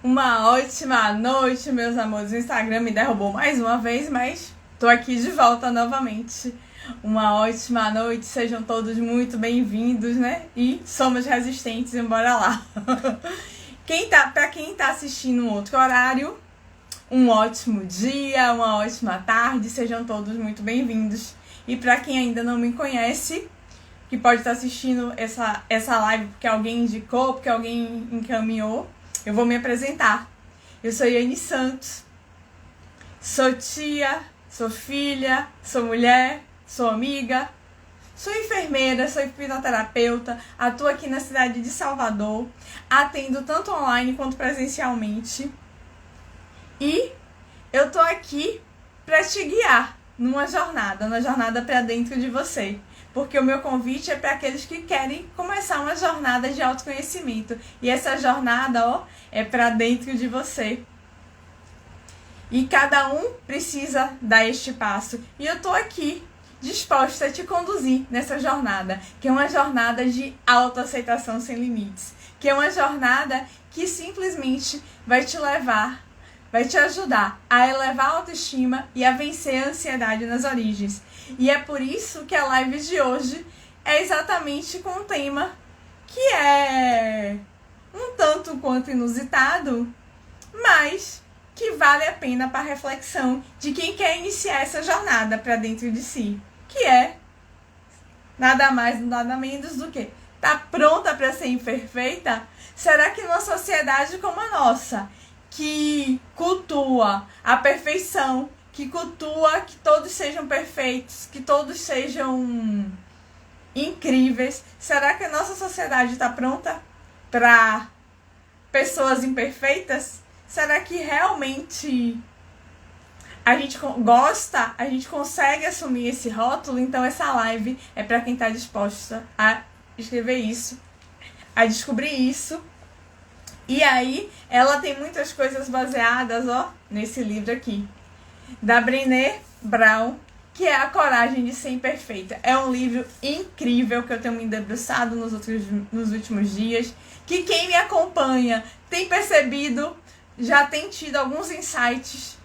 Uma ótima noite, meus amores. O Instagram me derrubou mais uma vez, mas tô aqui de volta novamente. Uma ótima noite, sejam todos muito bem-vindos, né? E somos resistentes, embora lá. Pra quem tá assistindo um outro horário, um ótimo dia, uma ótima tarde, sejam todos muito bem-vindos. E pra quem ainda não me conhece, que pode estar assistindo essa live porque alguém indicou, porque alguém encaminhou, eu vou me apresentar. Eu sou Yane Santos, sou tia, sou filha, sou mulher, sou amiga, sou enfermeira, sou hipnoterapeuta, atuo aqui na cidade de Salvador, atendo tanto online quanto presencialmente. E eu tô aqui para te guiar numa jornada para dentro de você. Porque o meu convite é para aqueles que querem começar uma jornada de autoconhecimento. E essa jornada, é para dentro de você. E cada um precisa dar este passo. E eu tô aqui disposta a te conduzir nessa jornada, que é uma jornada de autoaceitação sem limites. Que é uma jornada que simplesmente vai te ajudar a elevar a autoestima e a vencer a ansiedade nas origens. E é por isso que a live de hoje é exatamente com um tema que é um tanto quanto inusitado, mas que vale a pena para a reflexão de quem quer iniciar essa jornada para dentro de si, que é nada mais, nada menos do que tá pronta para ser imperfeita? Será que numa sociedade como a nossa, que cultua a perfeição, que cultua que todos sejam perfeitos, que todos sejam incríveis, será que a nossa sociedade está pronta para pessoas imperfeitas? Será que realmente a gente gosta, a gente consegue assumir esse rótulo? Então essa live é para quem está disposta a escrever isso, a descobrir isso. E aí, ela tem muitas coisas baseadas, nesse livro aqui, da Brené Brown, que é A Coragem de Ser Imperfeita. É um livro incrível que eu tenho me debruçado nos últimos dias, que quem me acompanha tem percebido, já tem tido alguns insights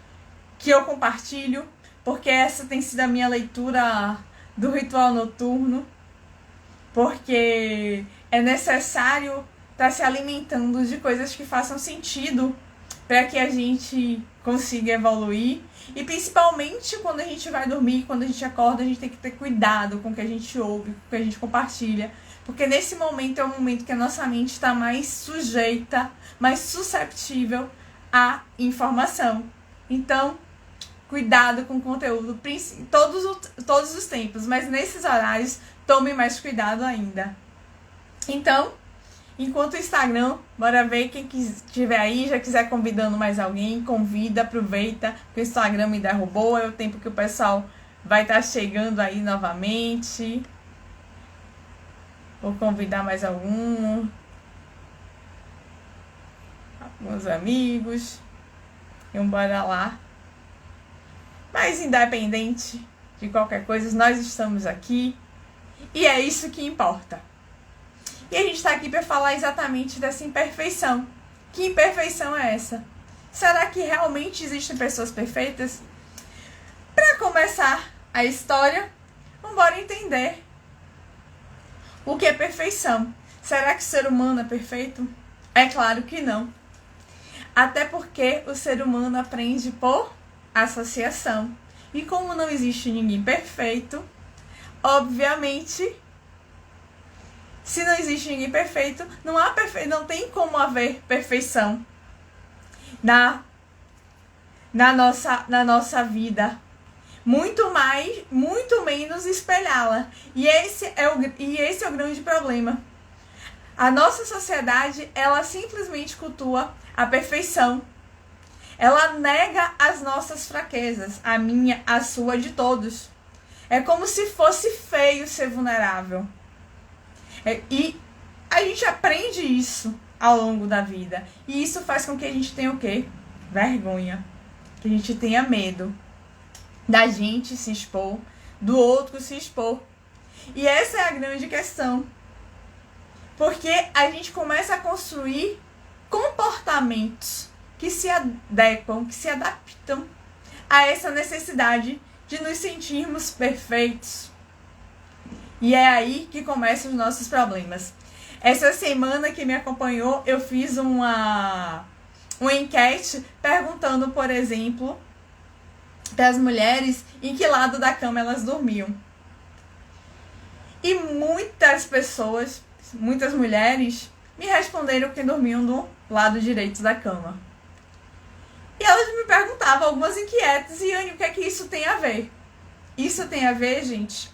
que eu compartilho, porque essa tem sido a minha leitura do ritual noturno, porque é necessário estar se alimentando de coisas que façam sentido para que a gente consiga evoluir. E principalmente quando a gente vai dormir, quando a gente acorda, a gente tem que ter cuidado com o que a gente ouve, com o que a gente compartilha. Porque nesse momento é o momento que a nossa mente está mais sujeita, mais susceptível à informação. Então, cuidado com o conteúdo em todos os tempos, mas nesses horários, tome mais cuidado ainda. Então, enquanto o Instagram, bora ver quem estiver aí, já quiser convidando mais alguém, convida, aproveita, que o Instagram me derrubou, é o tempo que o pessoal vai estar chegando aí novamente. Vou convidar mais alguns amigos, e bora lá. Mas independente de qualquer coisa, nós estamos aqui e é isso que importa. E a gente está aqui para falar exatamente dessa imperfeição. Que imperfeição é essa? Será que realmente existem pessoas perfeitas? Para começar a história, vamos entender o que é perfeição. Será que o ser humano é perfeito? É claro que não. Até porque o ser humano aprende por associação. E como não existe ninguém perfeito, obviamente, se não existe ninguém perfeito, não tem como haver perfeição na nossa vida. Muito menos espelhá-la. E esse é o grande problema. A nossa sociedade, ela simplesmente cultua a perfeição. Ela nega as nossas fraquezas, a minha, a sua, de todos. É como se fosse feio ser vulnerável. E a gente aprende isso ao longo da vida. E isso faz com que a gente tenha o quê? Vergonha. Que a gente tenha medo da gente se expor, do outro se expor. E essa é a grande questão. Porque a gente começa a construir comportamentos que se adequam, que se adaptam a essa necessidade de nos sentirmos perfeitos. E é aí que começam os nossos problemas. Essa semana que me acompanhou, eu fiz uma enquete perguntando, por exemplo, para as mulheres em que lado da cama elas dormiam. E muitas pessoas, muitas mulheres, me responderam que dormiam do lado direito da cama. E elas me perguntavam, algumas inquietas, e Anne, o que é que isso tem a ver? Isso tem a ver, gente,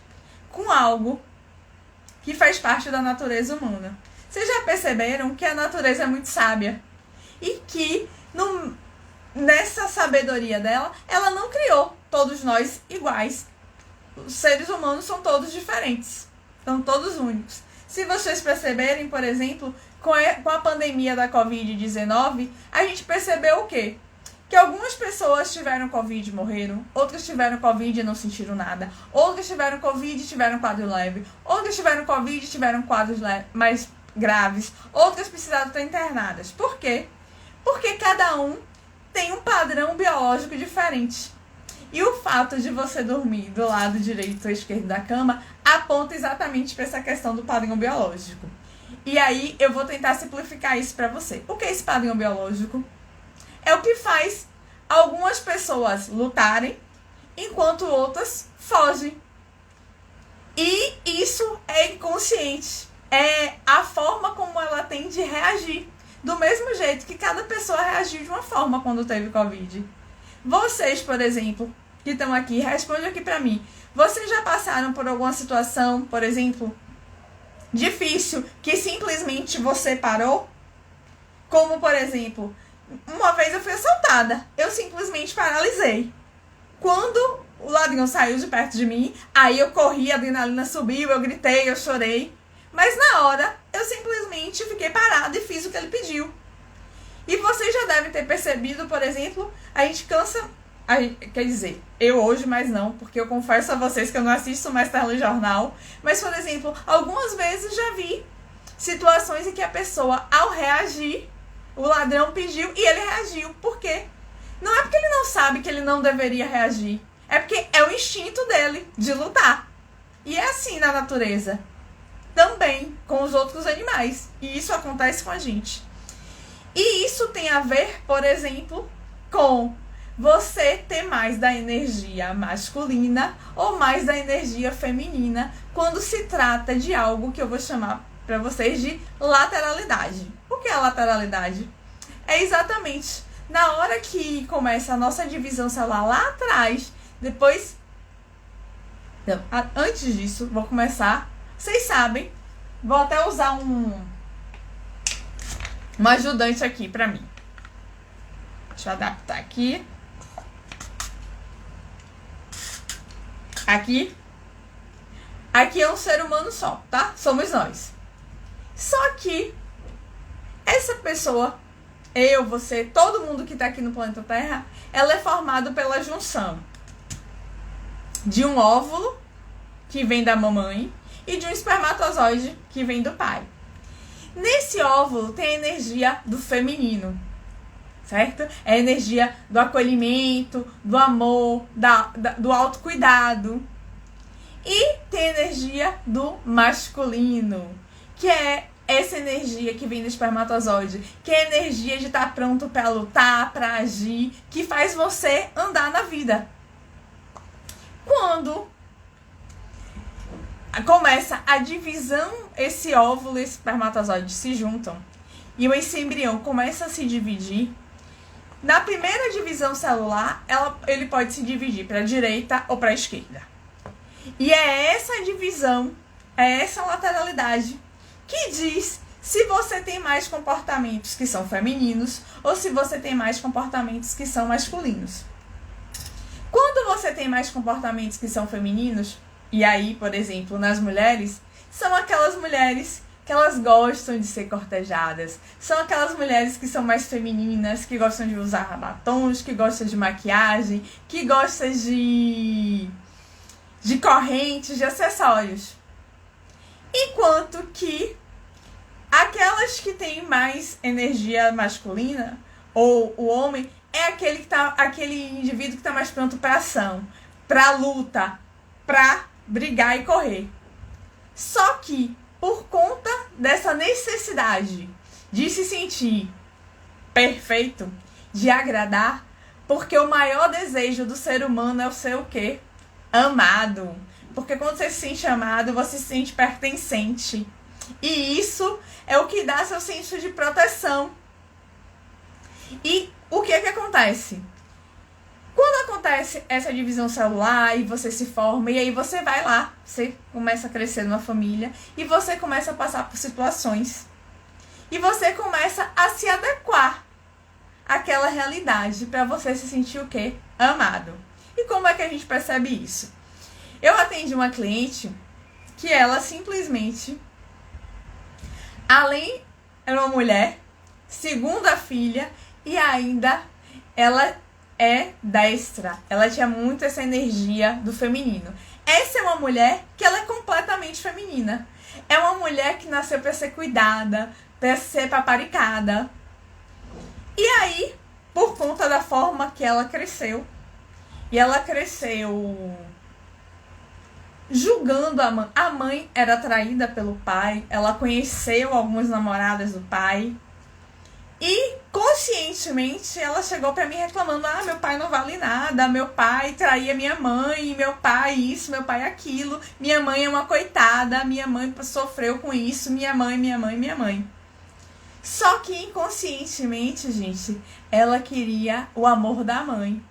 com algo que faz parte da natureza humana. Vocês já perceberam que a natureza é muito sábia? E que nessa sabedoria dela, ela não criou todos nós iguais. Os seres humanos são todos diferentes. São todos únicos. Se vocês perceberem, por exemplo, com a pandemia da Covid-19, a gente percebeu o quê? Que algumas pessoas tiveram Covid e morreram, outras tiveram Covid e não sentiram nada, outras tiveram Covid e tiveram quadro leve, outras tiveram Covid e tiveram quadros mais graves, outras precisaram estar internadas. Por quê? Porque cada um tem um padrão biológico diferente. E o fato de você dormir do lado direito ou esquerdo da cama aponta exatamente para essa questão do padrão biológico. E aí eu vou tentar simplificar isso para você. O que é esse padrão biológico? É o que faz algumas pessoas lutarem, enquanto outras fogem. E isso é inconsciente. É a forma como ela tem de reagir. Do mesmo jeito que cada pessoa reagiu de uma forma quando teve Covid. Vocês, por exemplo, que estão aqui, respondam aqui pra mim. Vocês já passaram por alguma situação, por exemplo, difícil, que simplesmente você parou? Como, por exemplo, uma vez eu fui assaltada. Eu simplesmente paralisei. Quando o ladrão saiu de perto de mim, aí eu corri, a adrenalina subiu, eu gritei, eu chorei. Mas na hora, eu simplesmente fiquei parada e fiz o que ele pediu. E vocês já devem ter percebido, por exemplo, a gente cansa... quer dizer, eu hoje mais não, porque eu confesso a vocês que eu não assisto mais telejornal. Mas, por exemplo, algumas vezes já vi situações em que a pessoa, ao reagir, o ladrão pediu e ele reagiu. Por quê? Não é porque ele não sabe que ele não deveria reagir. É porque é o instinto dele de lutar. E é assim na natureza. Também com os outros animais. E isso acontece com a gente. E isso tem a ver, por exemplo, com você ter mais da energia masculina ou mais da energia feminina quando se trata de algo que eu vou chamar para vocês de lateralidade. O que é lateralidade? É exatamente na hora que começa a nossa divisão celular lá atrás, depois... Não, antes disso, vou começar... Vocês sabem, vou até usar um ajudante aqui pra mim. Deixa eu adaptar aqui. Aqui é um ser humano só, tá? Somos nós. Só que essa pessoa, eu, você, todo mundo que tá aqui no planeta Terra, ela é formada pela junção de um óvulo, que vem da mamãe, e de um espermatozoide, que vem do pai. Nesse óvulo tem a energia do feminino, certo? É a energia do acolhimento, do amor, do autocuidado. E tem a energia do masculino, que é essa energia que vem do espermatozoide, que é a energia de estar pronto para lutar, para agir, que faz você andar na vida. Quando começa a divisão, esse óvulo e esse espermatozoide se juntam e esse embrião começa a se dividir. Na primeira divisão celular, ele pode se dividir para a direita ou para a esquerda. E é essa divisão, é essa lateralidade que diz se você tem mais comportamentos que são femininos ou se você tem mais comportamentos que são masculinos. Quando você tem mais comportamentos que são femininos, e aí, por exemplo, nas mulheres, são aquelas mulheres que elas gostam de ser cortejadas. São aquelas mulheres que são mais femininas, que gostam de usar batons, que gostam de maquiagem, que gostam de correntes, de acessórios. Enquanto que Aquelas que têm mais energia masculina, ou o homem, é aquele indivíduo que está mais pronto para ação, para luta, para brigar e correr. Só que, por conta dessa necessidade de se sentir perfeito, de agradar, porque o maior desejo do ser humano é o ser o quê? Amado. Porque quando você se sente amado, você se sente pertencente. E isso é o que dá seu senso de proteção. E o que é que acontece? Quando acontece essa divisão celular e você se forma, e aí você vai lá, você começa a crescer numa família e você começa a passar por situações. E você começa a se adequar àquela realidade para você se sentir o quê? Amado. E como é que a gente percebe isso? Eu atendi uma cliente que ela simplesmente, além era uma mulher, segunda filha, e ainda ela é destra. Ela tinha muito essa energia do feminino. Essa é uma mulher que ela é completamente feminina. É uma mulher que nasceu para ser cuidada, para ser paparicada. E aí, por conta da forma que ela cresceu, e ela cresceu julgando a mãe. A mãe era traída pelo pai, ela conheceu algumas namoradas do pai. E conscientemente ela chegou pra mim reclamando: ah, meu pai não vale nada, meu pai traía minha mãe, meu pai isso, meu pai aquilo, minha mãe é uma coitada, minha mãe sofreu com isso, minha mãe. Só que inconscientemente, gente, ela queria o amor da mãe.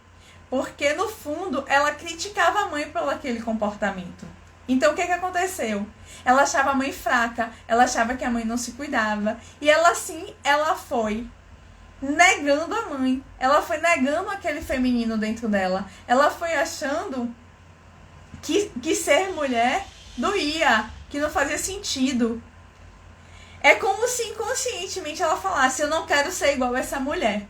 Porque no fundo ela criticava a mãe pelo aquele comportamento. Então o que aconteceu? Ela achava a mãe fraca, ela achava que a mãe não se cuidava. E ela foi negando a mãe. Ela foi negando aquele feminino dentro dela. Ela foi achando que ser mulher doía, que não fazia sentido. É como se inconscientemente ela falasse: eu não quero ser igual a essa mulher.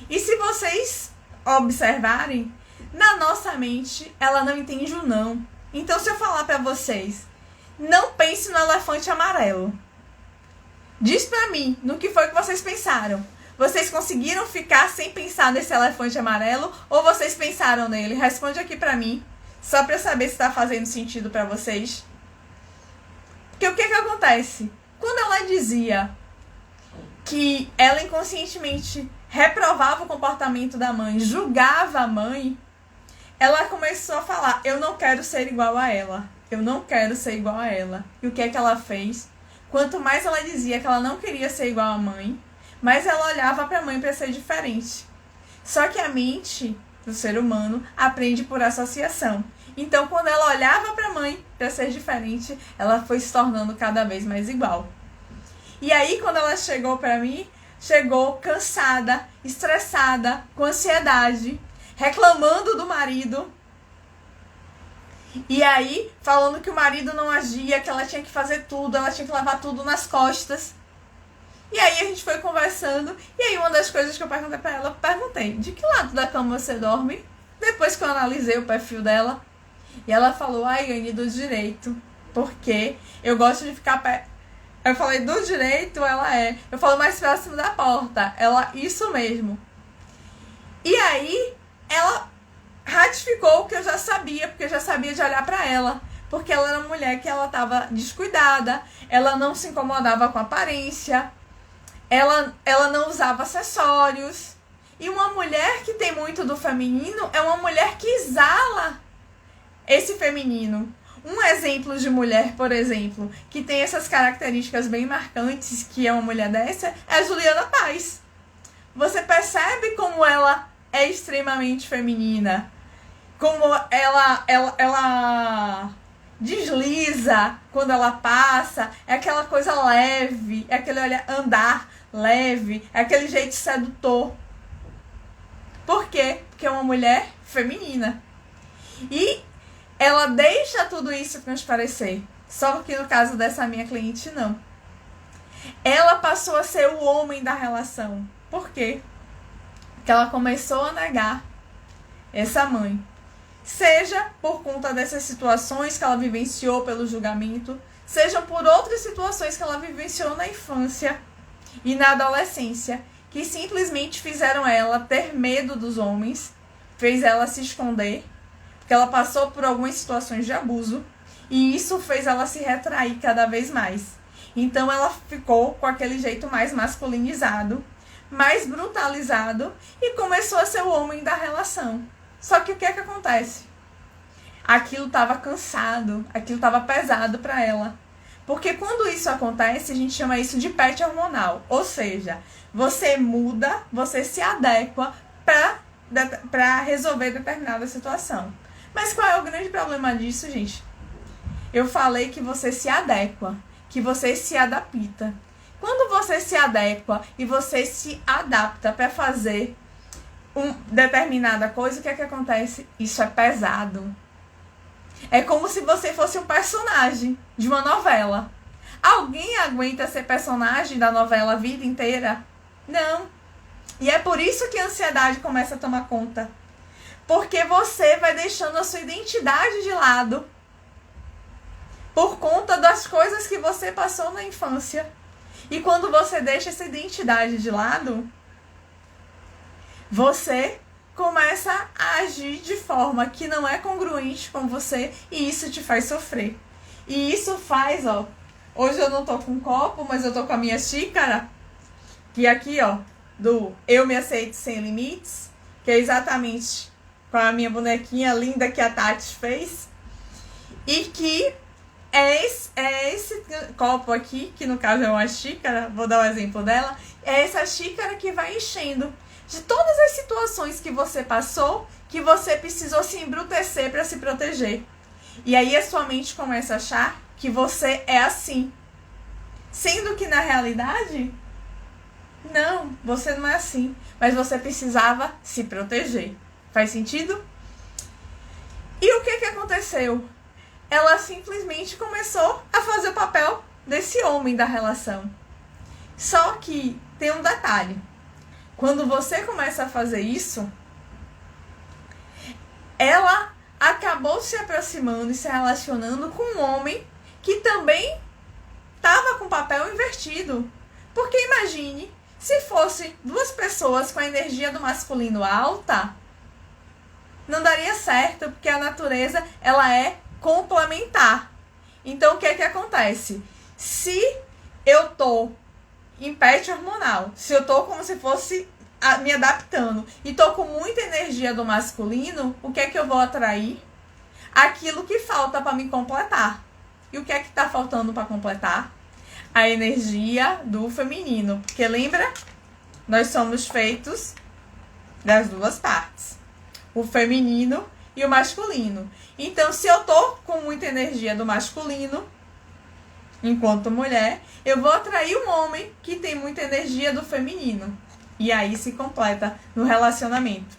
E se vocês observarem, na nossa mente ela não entende o não. Então se eu falar pra vocês: não pense no elefante amarelo, diz pra mim no que foi que vocês pensaram. Vocês conseguiram ficar sem pensar nesse elefante amarelo ou vocês pensaram nele? Responde aqui pra mim, só pra eu saber se tá fazendo sentido pra vocês. Porque o que acontece? Quando ela dizia que ela inconscientemente reprovava o comportamento da mãe, julgava a mãe, ela começou a falar: eu não quero ser igual a ela, eu não quero ser igual a ela. E o que é que ela fez? Quanto mais ela dizia que ela não queria ser igual à mãe, mais ela olhava para a mãe para ser diferente. Só que a mente do ser humano aprende por associação. Então, quando ela olhava para a mãe para ser diferente, ela foi se tornando cada vez mais igual. E aí, quando ela chegou para mim, chegou cansada, estressada, com ansiedade, reclamando do marido. E aí, falando que o marido não agia, que ela tinha que fazer tudo, ela tinha que levar tudo nas costas. E aí a gente foi conversando, e aí uma das coisas que eu perguntei pra ela, perguntei: de que lado da cama você dorme? Depois que eu analisei o perfil dela. E ela falou: ai, Anne, do direito, porque eu gosto de ficar perto. Eu falei: do direito? Ela é. Eu falo: mais próximo da porta. Ela: isso mesmo. E aí, ela ratificou o que eu já sabia, porque eu já sabia de olhar pra ela. Porque ela era uma mulher que ela tava descuidada, ela não se incomodava com a aparência, ela não usava acessórios. E uma mulher que tem muito do feminino é uma mulher que exala esse feminino. Um exemplo de mulher, por exemplo, que tem essas características bem marcantes, que é uma mulher dessa, é a Juliana Paz. Você percebe como ela é extremamente feminina, como ela desliza quando ela passa, é aquela coisa leve, é aquele andar leve, é aquele jeito sedutor. Por quê? Porque é uma mulher feminina. E ela deixa tudo isso transparecer. Só que no caso dessa minha cliente, não. Ela passou a ser o homem da relação. Por quê? Porque ela começou a negar essa mãe. Seja por conta dessas situações que ela vivenciou pelo julgamento, sejam por outras situações que ela vivenciou na infância e na adolescência, que simplesmente fizeram ela ter medo dos homens, fez ela se esconder, porque ela passou por algumas situações de abuso, e isso fez ela se retrair cada vez mais. Então ela ficou com aquele jeito mais masculinizado, mais brutalizado, e começou a ser o homem da relação. Só que o que é que acontece? Aquilo estava cansado, aquilo estava pesado para ela. Porque quando isso acontece, a gente chama isso de patch hormonal. Ou seja, você muda, você se adequa para resolver determinada situação. Mas qual é o grande problema disso, gente? Eu falei que você se adequa, que você se adapta. Quando você se adequa e você se adapta para fazer determinada coisa, o que é que acontece? Isso é pesado. É como se você fosse um personagem de uma novela. Alguém aguenta ser personagem da novela a vida inteira? Não. E é por isso que a ansiedade começa a tomar conta. Porque você vai deixando a sua identidade de lado por conta das coisas que você passou na infância. E quando você deixa essa identidade de lado, você começa a agir de forma que não é congruente com você, e isso te faz sofrer. E isso faz, ó, hoje eu não tô com um copo, mas eu tô com a minha xícara, que aqui, ó, do Eu Me Aceito Sem Limites, que é exatamente com a minha bonequinha linda que a Tati fez, e que é esse copo aqui, que no caso é uma xícara, vou dar o exemplo dela, é essa xícara que vai enchendo de todas as situações que você passou, que você precisou se embrutecer para se proteger. E aí a sua mente começa a achar que você é assim. Sendo que na realidade, não, você não é assim. Mas você precisava se proteger. Faz sentido? E o que aconteceu? Ela simplesmente começou a fazer o papel desse homem da relação. Só que tem um detalhe. Quando você começa a fazer isso, ela acabou se aproximando e se relacionando com um homem que também estava com o papel invertido. Porque imagine, se fosse duas pessoas com a energia do masculino alta, não daria certo, porque a natureza ela é complementar. Então o que acontece? Se eu tô em patch hormonal, se eu tô como se fosse me adaptando e tô com muita energia do masculino, o que é que eu vou atrair? Aquilo que falta para me completar. E o que é que tá faltando para completar? A energia do feminino. Porque lembra? Nós somos feitos das duas partes. O feminino e o masculino. Então, se eu tô com muita energia do masculino, enquanto mulher, eu vou atrair um homem que tem muita energia do feminino. E aí se completa no relacionamento.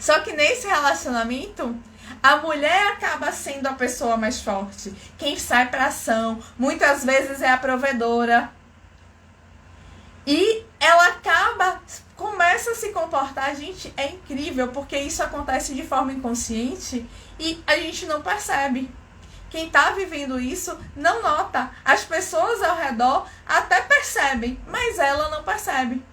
Só que nesse relacionamento, a mulher acaba sendo a pessoa mais forte. Quem sai pra ação, muitas vezes é a provedora. E ela começa a se comportar, gente, é incrível, porque isso acontece de forma inconsciente e a gente não percebe. Quem está vivendo isso não nota. As pessoas ao redor até percebem, mas ela não percebe.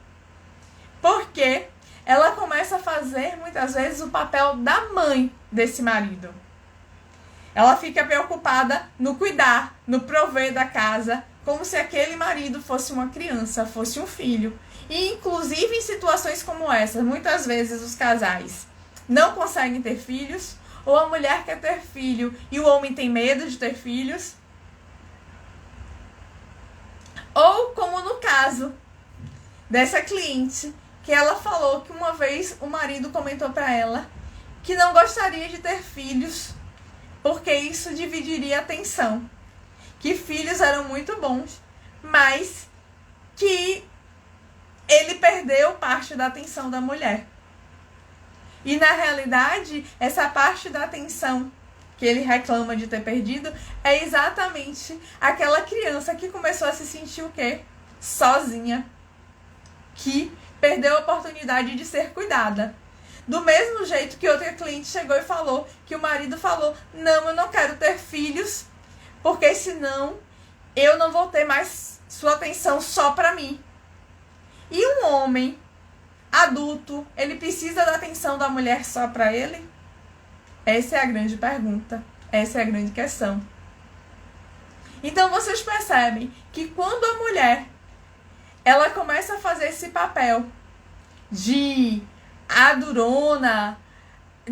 Porque ela começa a fazer, muitas vezes, o papel da mãe desse marido. Ela fica preocupada no cuidar, no prover da casa, como se aquele marido fosse uma criança, fosse um filho. E, inclusive, em situações como essa, muitas vezes os casais não conseguem ter filhos, ou a mulher quer ter filho e o homem tem medo de ter filhos. Ou como no caso dessa cliente, que ela falou que uma vez o marido comentou para ela que não gostaria de ter filhos, porque isso dividiria a atenção. Que filhos eram muito bons, mas que ele perdeu parte da atenção da mulher. E na realidade, essa parte da atenção que ele reclama de ter perdido é exatamente aquela criança que começou a se sentir o quê? Sozinha. Que perdeu a oportunidade de ser cuidada. Do mesmo jeito que outra cliente chegou e falou que o marido falou: não, eu não quero ter filhos porque senão eu não vou ter mais sua atenção só pra mim. E um homem adulto, ele precisa da atenção da mulher só pra ele? Essa é a grande pergunta. Essa é a grande questão. Então vocês percebem que quando a mulher ela começa a fazer esse papel de a durona,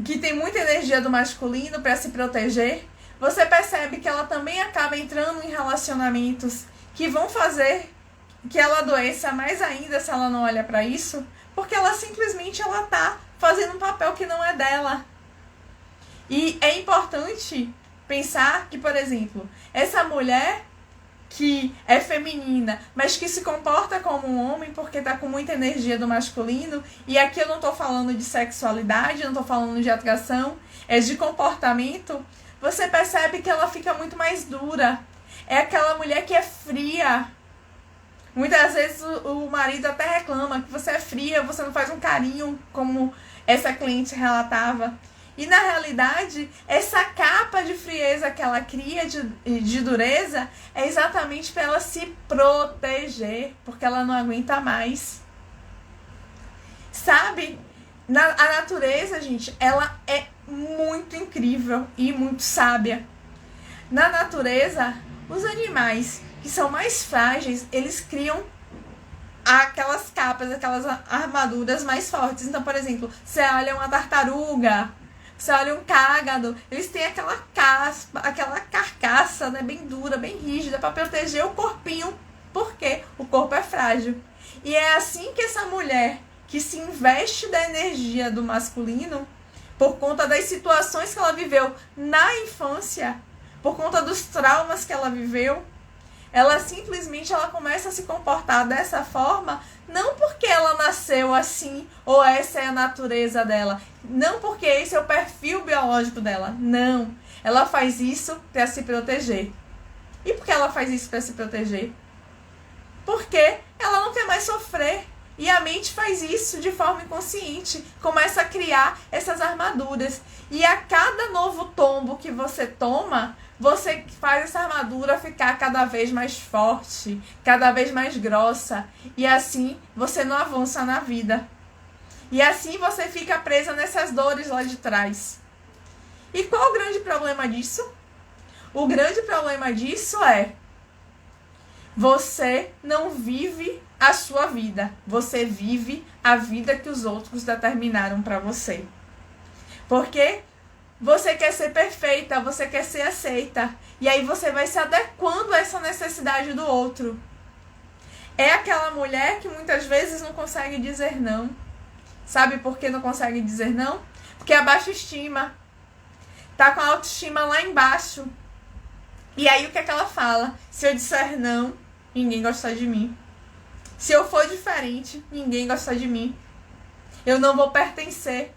que tem muita energia do masculino para se proteger, você percebe que ela também acaba entrando em relacionamentos que vão fazer que ela adoeça mais ainda se ela não olha para isso, porque ela simplesmente ela tá fazendo um papel que não é dela. E é importante pensar que, por exemplo, essa mulher que é feminina, mas que se comporta como um homem porque tá com muita energia do masculino, e aqui eu não tô falando de sexualidade, não tô falando de atração, é de comportamento, você percebe que ela fica muito mais dura. É aquela mulher que é fria. Muitas vezes o marido até reclama que você é fria, você não faz um carinho, como essa cliente relatava. E na realidade, essa capa de frieza que ela cria, de dureza, é exatamente para ela se proteger, porque ela não aguenta mais. Sabe? A natureza, gente, ela é muito incrível e muito sábia. Na natureza, os animais que são mais frágeis, eles criam aquelas capas, aquelas armaduras mais fortes. Então, por exemplo, você olha uma tartaruga, você olha um cágado, eles têm aquela caspa, aquela carcaça, né, bem dura, bem rígida, para proteger o corpinho, porque o corpo é frágil. E é assim que essa mulher que se investe da energia do masculino, por conta das situações que ela viveu na infância, por conta dos traumas que ela viveu, ela simplesmente ela começa a se comportar dessa forma, não porque ela nasceu assim, ou essa é a natureza dela, não porque esse é o perfil biológico dela, não. Ela faz isso para se proteger. E por que ela faz isso para se proteger? Porque ela não quer mais sofrer. E a mente faz isso de forma inconsciente, começa a criar essas armaduras. E a cada novo tombo que você toma, você faz essa armadura ficar cada vez mais forte, cada vez mais grossa. E assim você não avança na vida. E assim você fica presa nessas dores lá de trás. E qual o grande problema disso? O grande problema disso é: você não vive a sua vida. Você vive a vida que os outros determinaram para você. Porque você quer ser perfeita, você quer ser aceita. E aí você vai se adequando a essa necessidade do outro. É aquela mulher que muitas vezes não consegue dizer não. Sabe por que não consegue dizer não? Porque é baixa estima. Tá com a autoestima lá embaixo. E aí o que é que ela fala? Se eu disser não, ninguém gosta de mim. Se eu for diferente, ninguém gosta de mim. Eu não vou pertencer.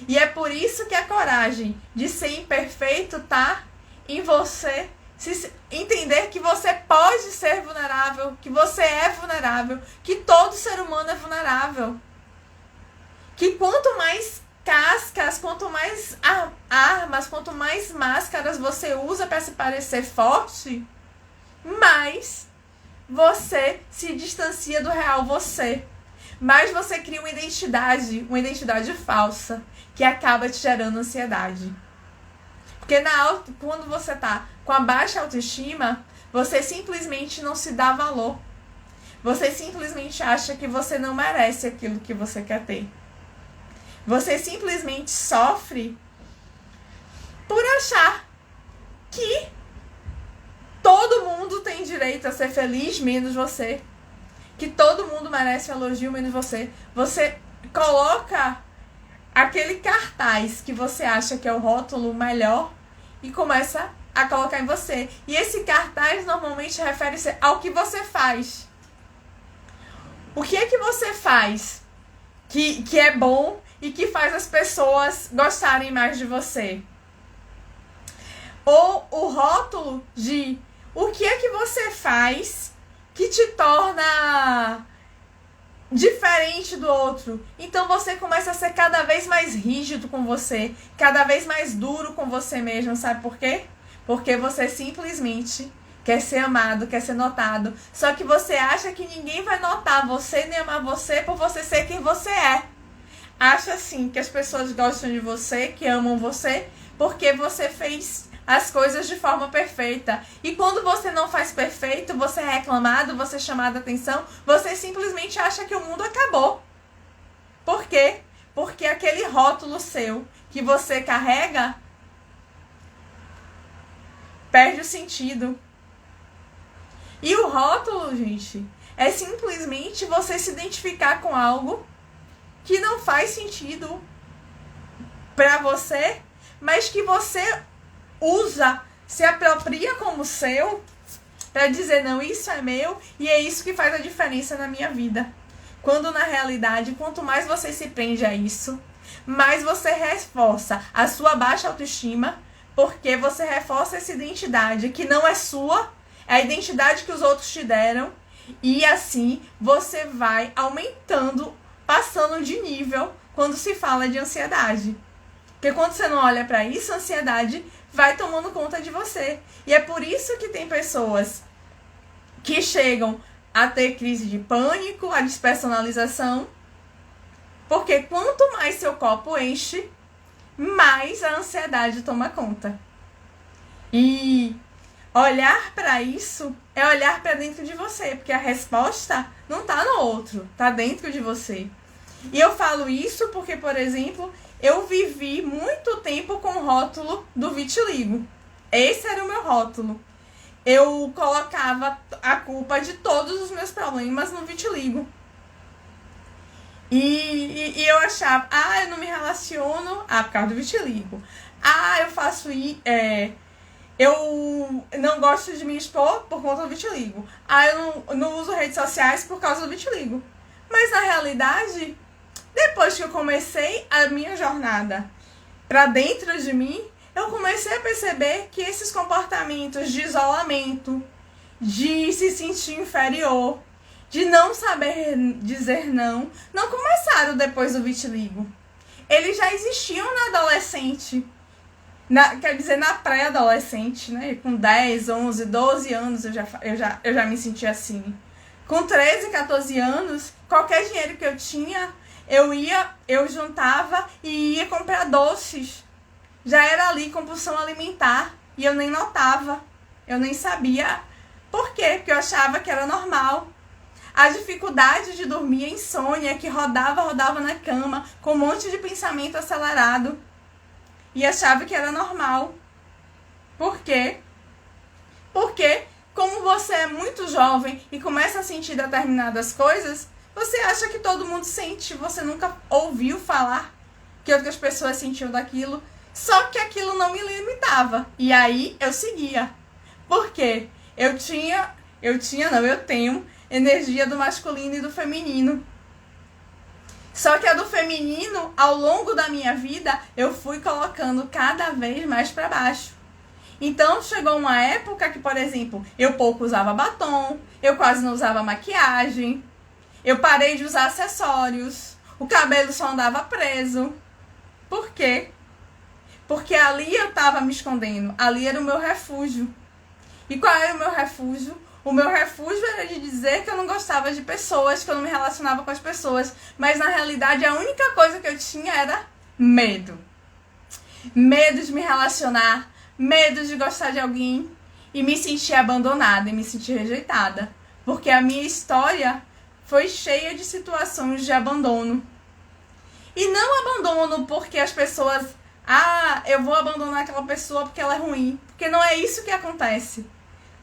E é por isso que a coragem de ser imperfeito tá em você entender que você pode ser vulnerável, que você é vulnerável, que todo ser humano é vulnerável. Que quanto mais cascas, quanto mais armas, quanto mais máscaras você usa para se parecer forte, mais você se distancia do real você. Mas você cria uma identidade falsa, que acaba te gerando ansiedade. Porque quando você tá com a baixa autoestima, você simplesmente não se dá valor. Você simplesmente acha que você não merece aquilo que você quer ter. Você simplesmente sofre por achar que todo mundo tem direito a ser feliz, menos você. Que todo mundo merece um elogio, menos você. Você coloca aquele cartaz que você acha que é o rótulo melhor e começa a colocar em você. E esse cartaz normalmente refere-se ao que você faz. O que é que você faz que é bom e que faz as pessoas gostarem mais de você? Ou o rótulo de o que é que você faz que te torna diferente do outro. Então você começa a ser cada vez mais rígido com você, cada vez mais duro com você mesmo, sabe por quê? Porque você simplesmente quer ser amado, quer ser notado. Só que você acha que ninguém vai notar você nem amar você por você ser quem você é. Acha assim que as pessoas gostam de você, que amam você, porque você fez as coisas de forma perfeita. E quando você não faz perfeito, você é reclamado, você é chamado a atenção, você simplesmente acha que o mundo acabou. Por quê? Porque aquele rótulo seu que você carrega perde o sentido. E o rótulo, gente, é simplesmente você se identificar com algo que não faz sentido pra você, mas que você usa, se apropria como seu, pra dizer, não, isso é meu e é isso que faz a diferença na minha vida. Quando na realidade, quanto mais você se prende a isso, mais você reforça a sua baixa autoestima, porque você reforça essa identidade que não é sua, é a identidade que os outros te deram, e assim você vai aumentando, passando de nível quando se fala de ansiedade. Porque quando você não olha pra isso, a ansiedade vai tomando conta de você. E é por isso que tem pessoas que chegam a ter crise de pânico, a despersonalização, porque quanto mais seu copo enche, mais a ansiedade toma conta. E olhar para isso é olhar para dentro de você, porque a resposta não tá no outro, tá dentro de você. E eu falo isso porque, por exemplo, eu vivi muito tempo com o rótulo do vitiligo. Esse era o meu rótulo. Eu colocava a culpa de todos os meus problemas no vitiligo. E eu achava, eu não me relaciono, por causa do vitiligo. Eu faço eu não gosto de me expor por conta do vitiligo. Eu não uso redes sociais por causa do vitiligo. Mas na realidade, depois que eu comecei a minha jornada pra dentro de mim, eu comecei a perceber que esses comportamentos de isolamento, de se sentir inferior, de não saber dizer não começaram depois do vitiligo. Eles já existiam na adolescente, quer dizer, na pré-adolescente, né? Com 10, 11, 12 anos eu já me sentia assim. Com 13, 14 anos, qualquer dinheiro que eu tinha, eu juntava e ia comprar doces. Já era ali compulsão alimentar e eu nem notava, eu nem sabia por quê, porque eu achava que era normal. A dificuldade de dormir, a insônia, que rodava na cama, com um monte de pensamento acelerado. E achava que era normal. Por quê? Porque, como você é muito jovem e começa a sentir determinadas coisas, você acha que todo mundo sente. Você nunca ouviu falar que outras pessoas sentiam daquilo. Só que aquilo não me limitava. E aí eu seguia. Por quê? Eu tenho energia do masculino e do feminino. Só que a do feminino, ao longo da minha vida, eu fui colocando cada vez mais para baixo. Então, chegou uma época que, por exemplo, eu pouco usava batom, eu quase não usava maquiagem, eu parei de usar acessórios, o cabelo só andava preso. Por quê? Porque ali eu estava me escondendo, ali era o meu refúgio. E qual era o meu refúgio? O meu refúgio era de dizer que eu não gostava de pessoas, que eu não me relacionava com as pessoas. Mas, na realidade, a única coisa que eu tinha era medo. Medo de me relacionar, medo de gostar de alguém e me sentir abandonada e me sentir rejeitada. Porque a minha história foi cheia de situações de abandono. E não abandono porque as pessoas... eu vou abandonar aquela pessoa porque ela é ruim. Porque não é isso que acontece.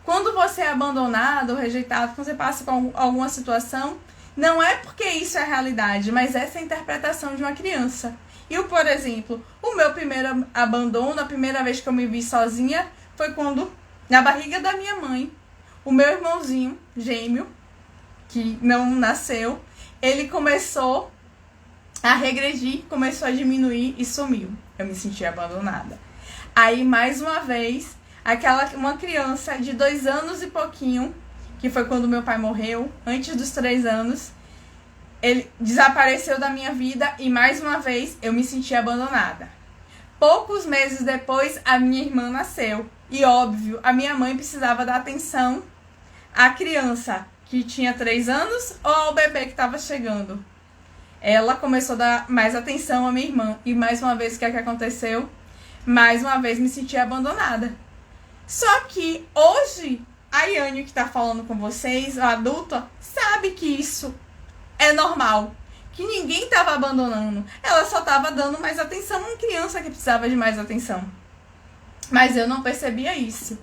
Quando você é abandonado ou rejeitado, quando você passa por alguma situação, não é porque isso é a realidade, mas essa é a interpretação de uma criança. E, por exemplo, o meu primeiro abandono, a primeira vez que eu me vi sozinha, foi quando, na barriga da minha mãe, o meu irmãozinho gêmeo, que não nasceu, ele começou a regredir, começou a diminuir e sumiu. Eu me senti abandonada. Aí, mais uma vez... uma criança de 2 anos e pouquinho, que foi quando meu pai morreu, antes dos 3 anos, ele desapareceu da minha vida e mais uma vez eu me senti abandonada. Poucos meses depois, a minha irmã nasceu. E óbvio, a minha mãe precisava dar atenção à criança que tinha 3 anos ou ao bebê que estava chegando. Ela começou a dar mais atenção à minha irmã. E mais uma vez, o que é que aconteceu? Mais uma vez me senti abandonada. Só que hoje, a Yane que está falando com vocês, a adulta, sabe que isso é normal. Que ninguém estava abandonando. Ela só estava dando mais atenção a uma criança que precisava de mais atenção. Mas eu não percebia isso.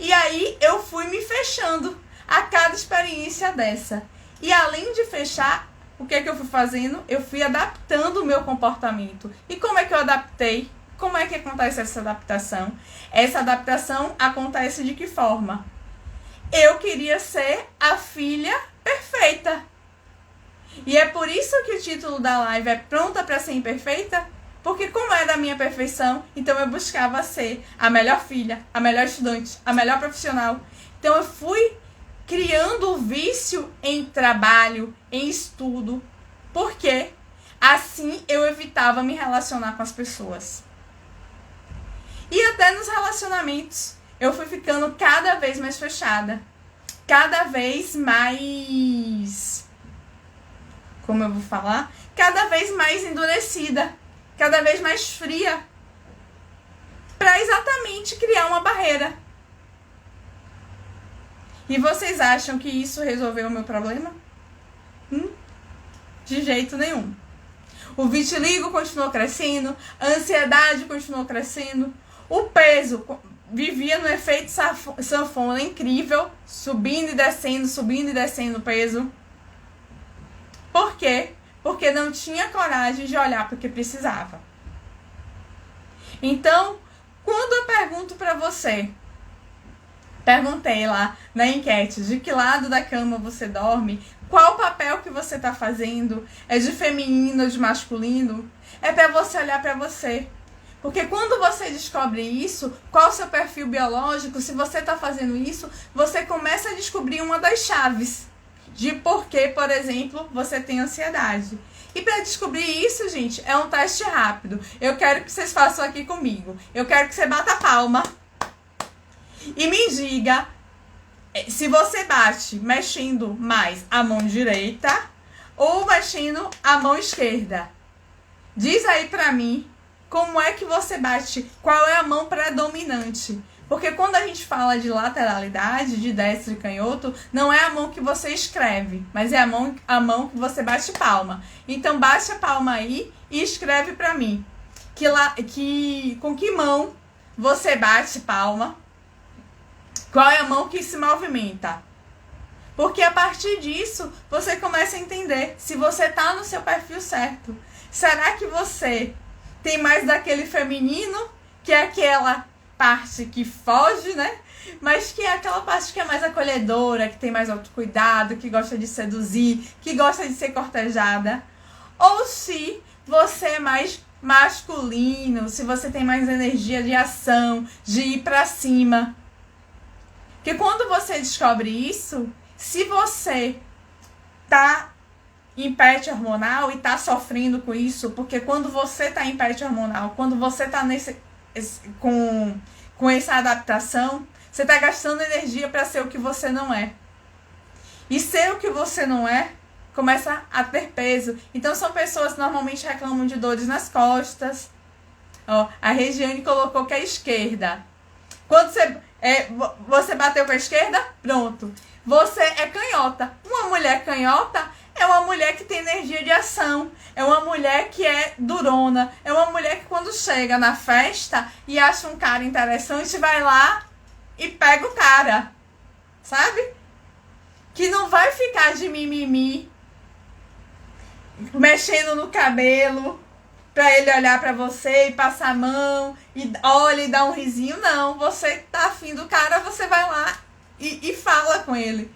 E aí eu fui me fechando a cada experiência dessa. E além de fechar, o que é que eu fui fazendo? Eu fui adaptando o meu comportamento. E como é que eu adaptei? Como é que acontece essa adaptação? Essa adaptação acontece de que forma? Eu queria ser a filha perfeita. E é por isso que o título da live é Pronta para ser imperfeita? Porque como é da minha perfeição, então eu buscava ser a melhor filha, a melhor estudante, a melhor profissional. Então eu fui criando o vício em trabalho, em estudo. Porque assim eu evitava me relacionar com as pessoas. E até nos relacionamentos, eu fui ficando cada vez mais fechada. Cada vez mais... Como eu vou falar? Cada vez mais endurecida. Cada vez mais fria. Para exatamente criar uma barreira. E vocês acham que isso resolveu o meu problema? De jeito nenhum. O vitiligo continuou crescendo, a ansiedade continuou crescendo, o peso vivia no efeito sanfona incrível, subindo e descendo o peso. Por quê? Porque não tinha coragem de olhar para o que precisava. Então, quando eu pergunto para você, perguntei lá na enquete de que lado da cama você dorme, qual o papel que você está fazendo, é de feminino ou de masculino, é para você olhar para você. Porque quando você descobre isso, qual o seu perfil biológico, se você está fazendo isso, você começa a descobrir uma das chaves de por que, por exemplo, você tem ansiedade. E para descobrir isso, gente, é um teste rápido. Eu quero que vocês façam aqui comigo. Eu quero que você bata a palma e me diga se você bate mexendo mais a mão direita ou mexendo a mão esquerda. Diz aí pra mim como é que você bate, qual é a mão predominante. Porque quando a gente fala de lateralidade, de destro e canhoto, não é a mão que você escreve, mas é a mão que você bate palma. Então bate a palma aí e escreve pra mim com que mão você bate palma. Qual é a mão que se movimenta? Porque a partir disso, você começa a entender se você está no seu perfil certo. Será que você tem mais daquele feminino, que é aquela parte que foge, né? Mas que é aquela parte que é mais acolhedora, que tem mais autocuidado, que gosta de seduzir, que gosta de ser cortejada. Ou se você é mais masculino, se você tem mais energia de ação, de ir pra cima. Porque quando você descobre isso, se você tá em PET hormonal e tá sofrendo com isso, porque quando você tá em PET hormonal, quando você tá com essa adaptação, você tá gastando energia para ser o que você não é. E ser o que você não é começa a ter peso. Então são pessoas que normalmente reclamam de dores nas costas. Ó, a Regiane colocou que é a esquerda. Quando você bateu com a esquerda, pronto. Você é canhota. Uma mulher canhota é uma mulher que tem energia de ação. É uma mulher que é durona. É uma mulher que quando chega na festa e acha um cara interessante, vai lá e pega o cara. Sabe? Que não vai ficar de mimimi, mexendo no cabelo pra ele olhar pra você e passar a mão e olha e dá um risinho. Não, você tá afim do cara, você vai lá e fala com ele.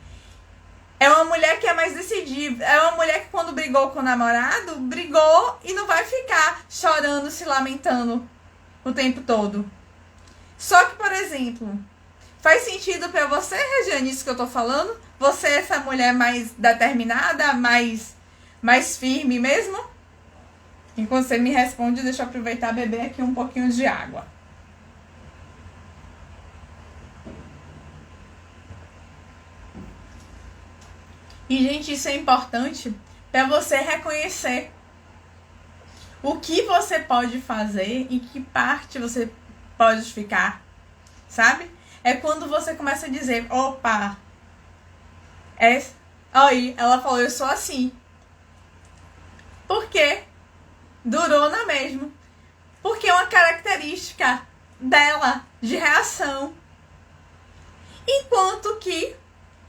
É uma mulher que é mais decidida. É uma mulher que quando brigou com o namorado, brigou e não vai ficar chorando, se lamentando o tempo todo. Só que, por exemplo, faz sentido pra você, Regiane, isso que eu tô falando? Você é essa mulher mais determinada, mais firme mesmo? Enquanto você me responde, deixa eu aproveitar e beber aqui um pouquinho de água. E, gente, isso é importante para você reconhecer o que você pode fazer e que parte você pode ficar, sabe? É quando você começa a dizer, opa, aí ela falou, eu sou assim. Por quê? Durona mesmo. Porque é uma característica dela, de reação. Enquanto que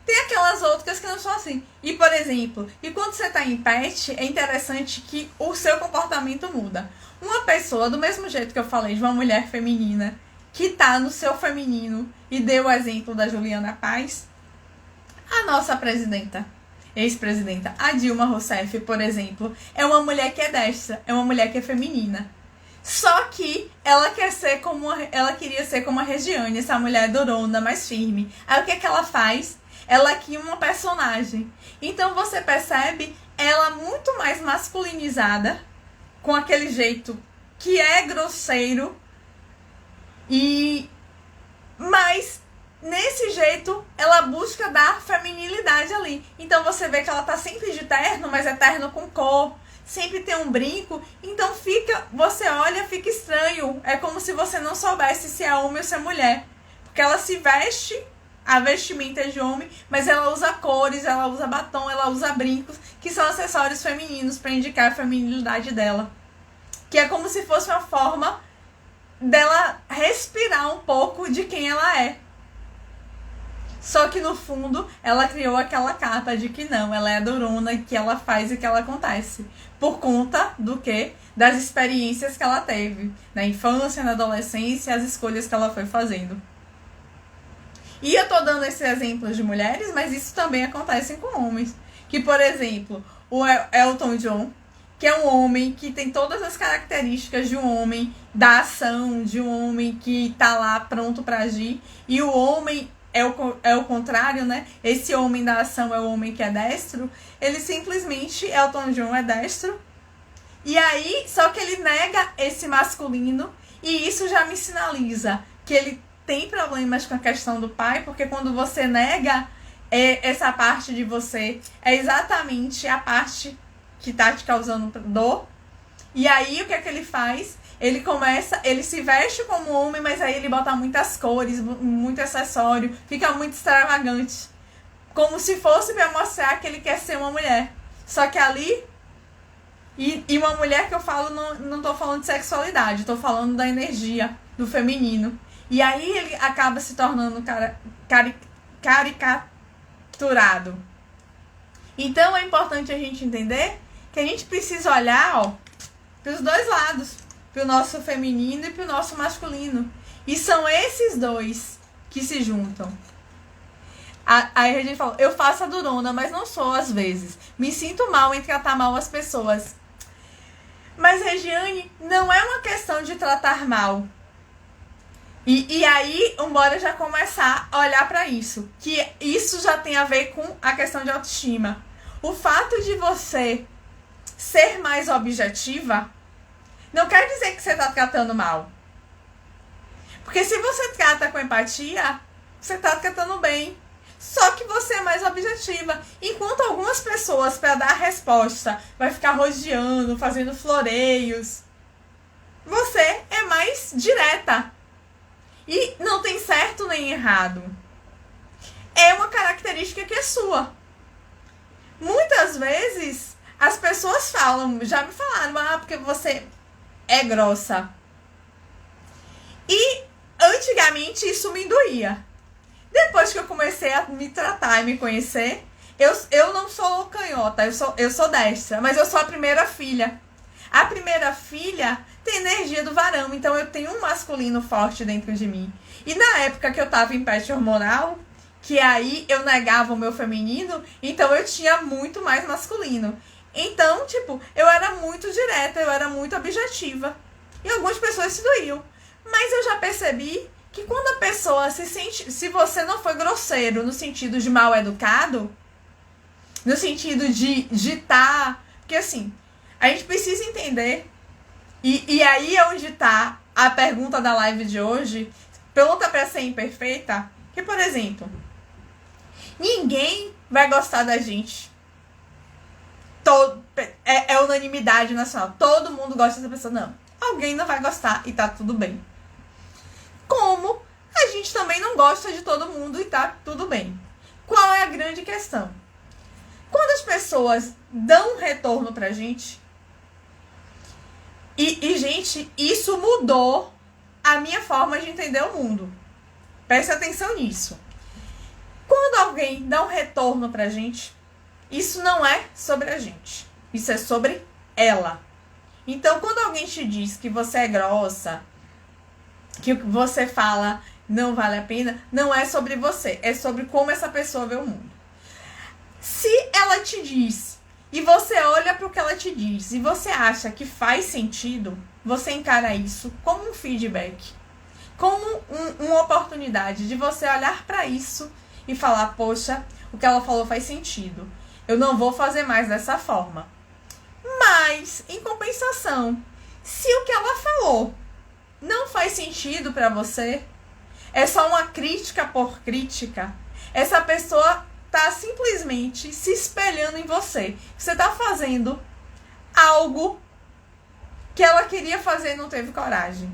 tem aquelas outras que não são assim. E, por exemplo, e quando você tá em pet, é interessante que o seu comportamento muda. Uma pessoa, do mesmo jeito que eu falei de uma mulher feminina, que tá no seu feminino, e deu o exemplo da Juliana Paz, a nossa presidenta, ex-presidenta, a Dilma Rousseff, por exemplo, é uma mulher que é destra, é uma mulher que é feminina. Só que ela queria ser como a Regiane, essa mulher durona, mais firme. Aí o que é que ela faz? Ela cria uma personagem. Então você percebe ela muito mais masculinizada, com aquele jeito que é grosseiro, mas nesse jeito ela busca dar feminilidade ali. Então você vê que ela tá sempre de terno, mas é terno com cor. Sempre tem um brinco, então você olha, fica estranho. É como se você não soubesse se é homem ou se é mulher. Porque ela se veste, a vestimenta é de homem, mas ela usa cores, ela usa batom, ela usa brincos, que são acessórios femininos para indicar a feminilidade dela. Que é como se fosse uma forma dela respirar um pouco de quem ela é. Só que no fundo, ela criou aquela capa de que não, ela é durona, que ela faz e que ela acontece. Por conta do quê? Das experiências que ela teve na infância, na adolescência, as escolhas que ela foi fazendo. E eu tô dando esses exemplos de mulheres, mas isso também acontece com homens. Que, por exemplo, o Elton John, que é um homem que tem todas as características de um homem da ação, de um homem que tá lá pronto para agir, e o homem é o contrário, né? Esse homem da ação é o homem que é destro. Ele simplesmente, Elton John é destro. E aí, só que ele nega esse masculino. E isso já me sinaliza que ele tem problemas com a questão do pai. Porque quando você nega essa parte de você, é exatamente a parte que tá te causando dor. E aí, o que é que ele faz? Ele se veste como homem, mas aí ele bota muitas cores, muito acessório, fica muito extravagante. Como se fosse pra mostrar que ele quer ser uma mulher. Só que ali, e uma mulher que eu falo, não tô falando de sexualidade, tô falando da energia, do feminino. E aí ele acaba se tornando caricaturado. Então é importante a gente entender que a gente precisa olhar, ó, pros dois lados. Pro nosso feminino e pro nosso masculino. E são esses dois que se juntam. Aí a gente fala, eu faço a durona, mas não sou às vezes. Me sinto mal em tratar mal as pessoas. Mas, Regiane, não é uma questão de tratar mal. E aí, bora já começar a olhar para isso. Que isso já tem a ver com a questão de autoestima. O fato de você ser mais objetiva não quer dizer que você está tratando mal. Porque se você trata com empatia, você está tratando bem. Só que você é mais objetiva. Enquanto algumas pessoas, para dar a resposta, vai ficar rodeando, fazendo floreios, você é mais direta. E não tem certo nem errado. É uma característica que é sua. Muitas vezes, as pessoas falam, já me falaram, porque você é grossa. E antigamente isso me doía. Depois que eu comecei a me tratar e me conhecer, eu não sou canhota, eu sou destra, mas eu sou a primeira filha. A primeira filha tem energia do varão, então eu tenho um masculino forte dentro de mim. E na época que eu tava em pet hormonal, que aí eu negava o meu feminino, então eu tinha muito mais masculino. Então, eu era muito direta, eu era muito objetiva. E algumas pessoas se doíam. Mas eu já percebi que quando a pessoa se sente... Se você não foi grosseiro no sentido de mal educado, no sentido de ditar... Porque assim, a gente precisa entender... E aí é onde tá a pergunta da live de hoje. Pronta pra ser imperfeita. Que, por exemplo, ninguém vai gostar da gente é unanimidade nacional. Todo mundo gosta dessa pessoa. Não. Alguém não vai gostar e tá tudo bem. Como a gente também não gosta de todo mundo e tá tudo bem. Qual é a grande questão? Quando as pessoas dão um retorno pra gente, gente, isso mudou a minha forma de entender o mundo. Preste atenção nisso. Quando alguém dá um retorno pra gente, isso não é sobre a gente. Isso é sobre ela. Então, quando alguém te diz que você é grossa, que o que você fala não vale a pena, não é sobre você. É sobre como essa pessoa vê o mundo. Se ela te diz e você olha para o que ela te diz e você acha que faz sentido, você encara isso como um feedback, como uma oportunidade de você olhar para isso e falar, poxa, o que ela falou faz sentido. Eu não vou fazer mais dessa forma. Mas, em compensação, se o que ela falou não faz sentido para você, é só uma crítica por crítica, essa pessoa tá simplesmente se espelhando em você. Você tá fazendo algo que ela queria fazer e não teve coragem.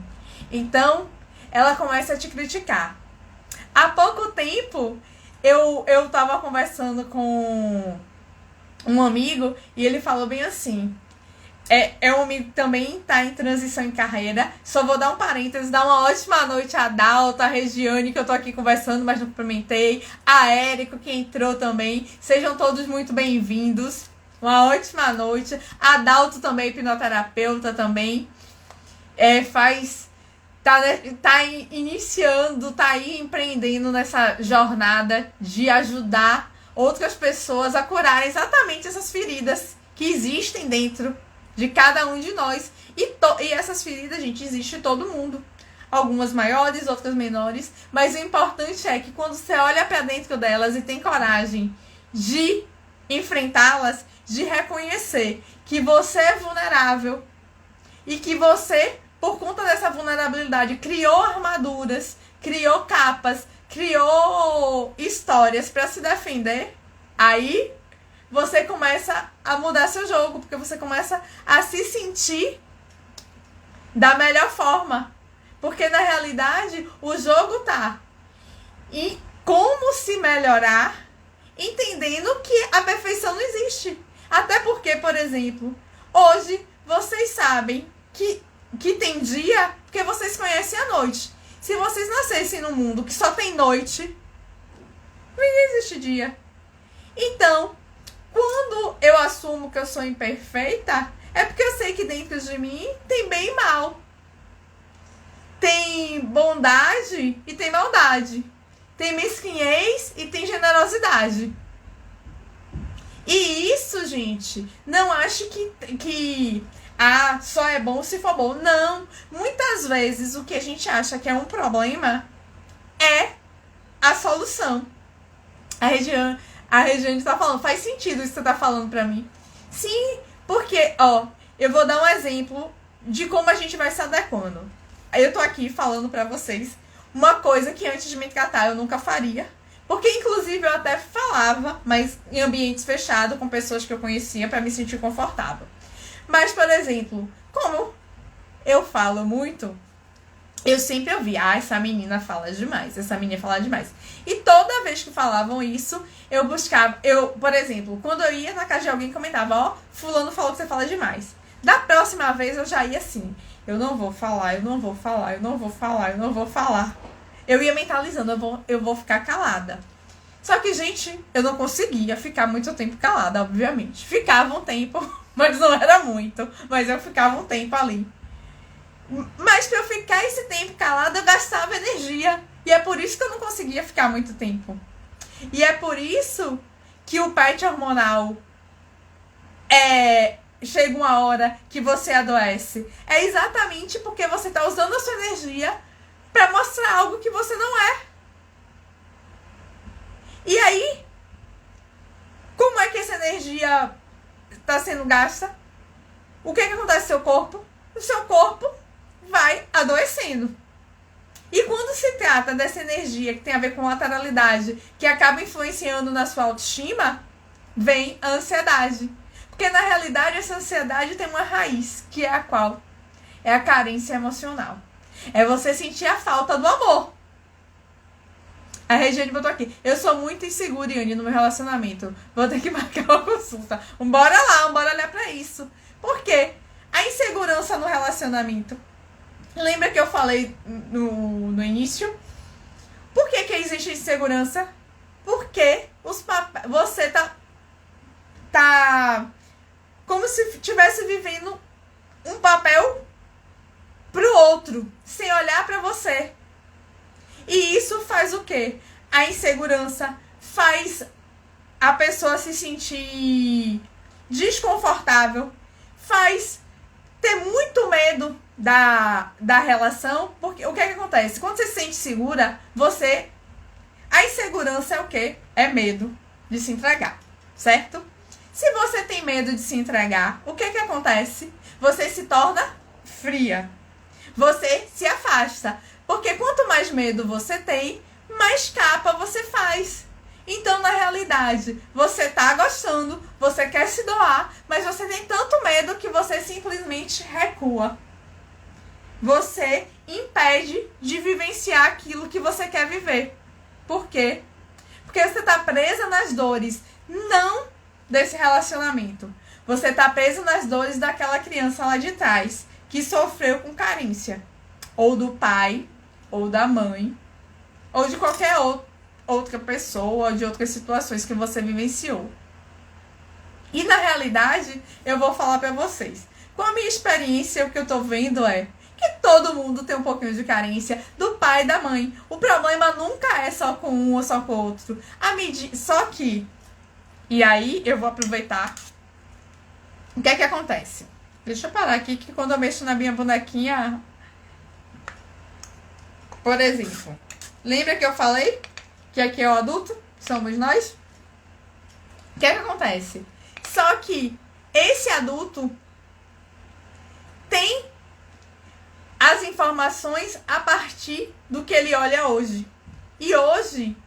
Então, ela começa a te criticar. Há pouco tempo, eu tava conversando com um amigo e ele falou bem assim. É um amigo que também tá em transição em carreira. Só vou dar um parênteses, dar uma ótima noite a Adalto, a Regiane, que eu tô aqui conversando, mas não cumprimentei. A Érico, que entrou também. Sejam todos muito bem-vindos. Uma ótima noite. A Adalto também, hipnoterapeuta também. Tá iniciando, tá aí empreendendo nessa jornada de ajudar outras pessoas a curar exatamente essas feridas que existem dentro de cada um de nós. E essas feridas, gente, existe em todo mundo. Algumas maiores, outras menores. Mas o importante é que quando você olha pra dentro delas e tem coragem de enfrentá-las, de reconhecer que você é vulnerável e que você, por conta dessa vulnerabilidade, criou armaduras, criou capas, criou histórias pra se defender, aí você começa a mudar seu jogo, porque você começa a se sentir da melhor forma. Porque, na realidade, o jogo tá. E como se melhorar, entendendo que a perfeição não existe. Até porque, por exemplo, hoje vocês sabem que tem dia, porque vocês conhecem a noite. Se vocês nascessem num mundo que só tem noite, não existe dia. Então, quando eu assumo que eu sou imperfeita, é porque eu sei que dentro de mim tem bem e mal. Tem bondade e tem maldade. Tem mesquinhez e tem generosidade. E isso, gente, não acho que só é bom se for bom. Não. Muitas vezes o que a gente acha que é um problema é a solução. A Regiane tá falando, faz sentido isso que você tá falando pra mim. Sim, porque, eu vou dar um exemplo de como a gente vai se adequando. Eu tô aqui falando pra vocês uma coisa que antes de me tratar eu nunca faria. Porque, inclusive, eu até falava, mas em ambientes fechados, com pessoas que eu conhecia, pra me sentir confortável. Mas, por exemplo, como eu falo muito, eu sempre ouvi, essa menina fala demais, essa menina fala demais. E toda vez que falavam isso, eu buscava, por exemplo, quando eu ia na casa de alguém, comentava, fulano falou que você fala demais. Da próxima vez, eu já ia assim, eu não vou falar, eu não vou falar, eu não vou falar, eu não vou falar. Eu ia mentalizando, eu vou ficar calada. Só que, gente, eu não conseguia ficar muito tempo calada, obviamente. Ficava um tempo, mas não era muito. Mas eu ficava um tempo ali. Mas pra eu ficar esse tempo calada, eu gastava energia. E é por isso que eu não conseguia ficar muito tempo. E é por isso que o parte hormonal chega uma hora que você adoece. É exatamente porque você tá usando a sua energia pra mostrar algo que você não é. E aí, como é que essa energia está sendo gasta? O que acontece com o seu corpo? O seu corpo vai adoecendo. E quando se trata dessa energia que tem a ver com lateralidade, que acaba influenciando na sua autoestima, vem a ansiedade. Porque na realidade essa ansiedade tem uma raiz, que é a qual? É a carência emocional. É você sentir a falta do amor. A Regiane botou aqui: eu sou muito insegura, Iane, no meu relacionamento. Vou ter que marcar uma consulta. Bora lá, bora olhar pra isso. Por quê? A insegurança no relacionamento. Lembra que eu falei no início? Por que existe insegurança? Porque você tá como se estivesse vivendo um papel pro outro, sem olhar pra você. E isso faz o quê? A insegurança faz a pessoa se sentir desconfortável, faz ter muito medo da relação, porque o que acontece? Quando você se sente segura, a insegurança é o quê? É medo de se entregar, certo? Se você tem medo de se entregar, o que acontece? Você se torna fria. Você se afasta. Porque quanto mais medo você tem, mais capa você faz. Então, na realidade, você tá gostando, você quer se doar, mas você tem tanto medo que você simplesmente recua. Você impede de vivenciar aquilo que você quer viver. Por quê? Porque você tá presa nas dores, não desse relacionamento. Você tá preso nas dores daquela criança lá de trás, que sofreu com carência. Ou do pai, ou da mãe, ou de qualquer outra pessoa, ou de outras situações que você vivenciou. E na realidade, eu vou falar pra vocês. Com a minha experiência, o que eu tô vendo é que todo mundo tem um pouquinho de carência do pai e da mãe. O problema nunca é só com um ou só com o outro. Só que, e aí eu vou aproveitar. O que acontece? Deixa eu parar aqui, que quando eu mexo na minha bonequinha... Por exemplo, lembra que eu falei que aqui é o adulto? Somos nós? O que acontece? Só que esse adulto tem as informações a partir do que ele olha hoje. E hoje,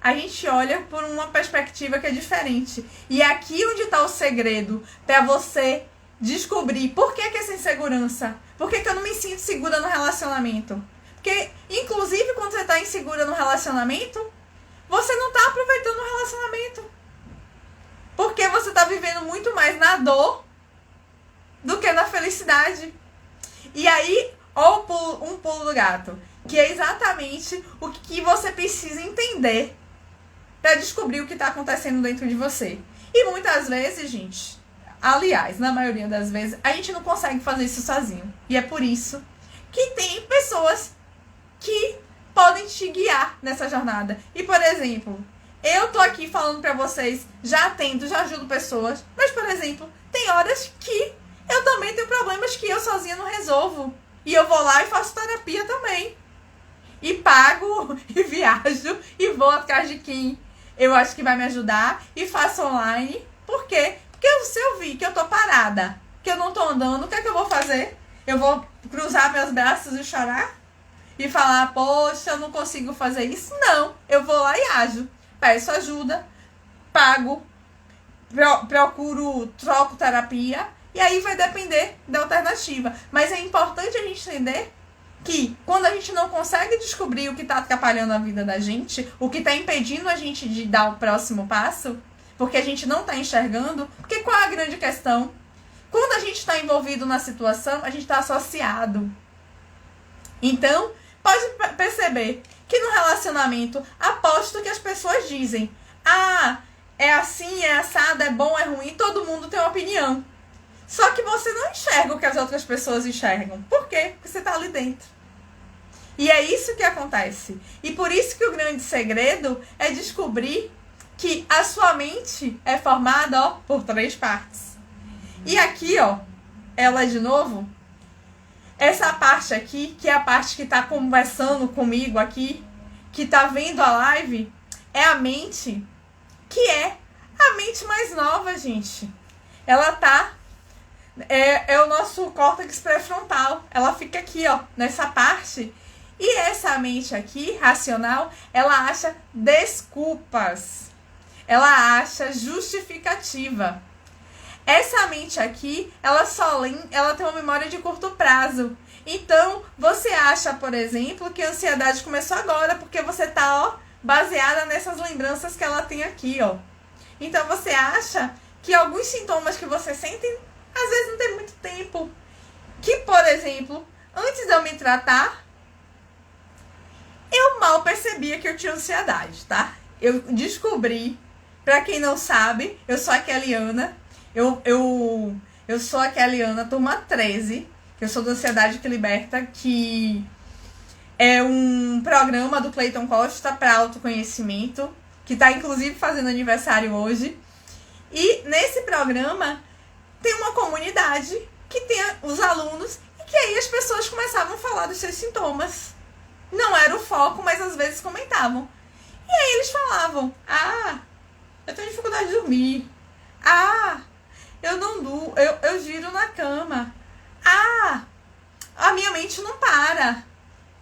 a gente olha por uma perspectiva que é diferente. E é aqui onde está o segredo para você descobrir por que essa insegurança. Por que eu não me sinto segura no relacionamento? Porque, inclusive, quando você está insegura no relacionamento, você não está aproveitando o relacionamento. Porque você está vivendo muito mais na dor do que na felicidade. E aí, um pulo do gato, que é exatamente o que você precisa entender para descobrir o que está acontecendo dentro de você. E muitas vezes, gente, aliás, na maioria das vezes, a gente não consegue fazer isso sozinho. E é por isso que tem pessoas que podem te guiar nessa jornada. E, por exemplo, eu tô aqui falando pra vocês, já ajudo pessoas, mas, por exemplo, tem horas que eu também tenho problemas que eu sozinha não resolvo. E eu vou lá e faço terapia também. E pago, e viajo, e vou atrás de quem eu acho que vai me ajudar, e faço online. Por quê? Porque se eu vi que eu tô parada, que eu não tô andando, o que é que eu vou fazer? Eu vou cruzar meus braços e chorar? E falar, poxa, eu não consigo fazer isso? Não, eu vou lá e ajo. Peço ajuda, pago, troco terapia, e aí vai depender da alternativa. Mas é importante a gente entender que quando a gente não consegue descobrir o que está atrapalhando a vida da gente, o que está impedindo a gente de dar o próximo passo, porque a gente não está enxergando, porque qual é a grande questão? Quando a gente está envolvido na situação, a gente está associado. Então, pode perceber que no relacionamento, aposto que as pessoas dizem: ah, é assim, é assado, é bom, é ruim, todo mundo tem uma opinião. Só que você não enxerga o que as outras pessoas enxergam. Por quê? Porque você está ali dentro. E é isso que acontece. E por isso que o grande segredo é descobrir que a sua mente é formada, ó, por 3 partes. E aqui, ó, ela de novo, essa parte aqui, que é a parte que tá conversando comigo aqui, que tá vendo a live, é a mente, que é a mente mais nova, gente. Ela tá... É o nosso córtex pré-frontal. Ela fica aqui, ó, nessa parte. E essa mente aqui, racional, ela acha desculpas. Ela acha justificativa. Essa mente aqui, ela tem uma memória de curto prazo. Então, você acha, por exemplo, que a ansiedade começou agora, porque você tá, ó, baseada nessas lembranças que ela tem aqui, ó. Então, você acha que alguns sintomas que você sente, às vezes não tem muito tempo. Que, por exemplo, antes de eu me tratar, eu mal percebia que eu tinha ansiedade, tá? Eu descobri, pra quem não sabe, eu sou a Keliana. Eu sou a Keliana, turma 13, que eu sou do Ansiedade que Liberta, que é um programa do Cleiton Costa para autoconhecimento, que tá inclusive fazendo aniversário hoje. E nesse programa tem uma comunidade que tem os alunos e que aí as pessoas começavam a falar dos seus sintomas. Não era o foco, mas às vezes comentavam. E aí eles falavam: ah, eu tenho dificuldade de dormir. Ah, eu não durmo, eu giro na cama. Ah, a minha mente não para.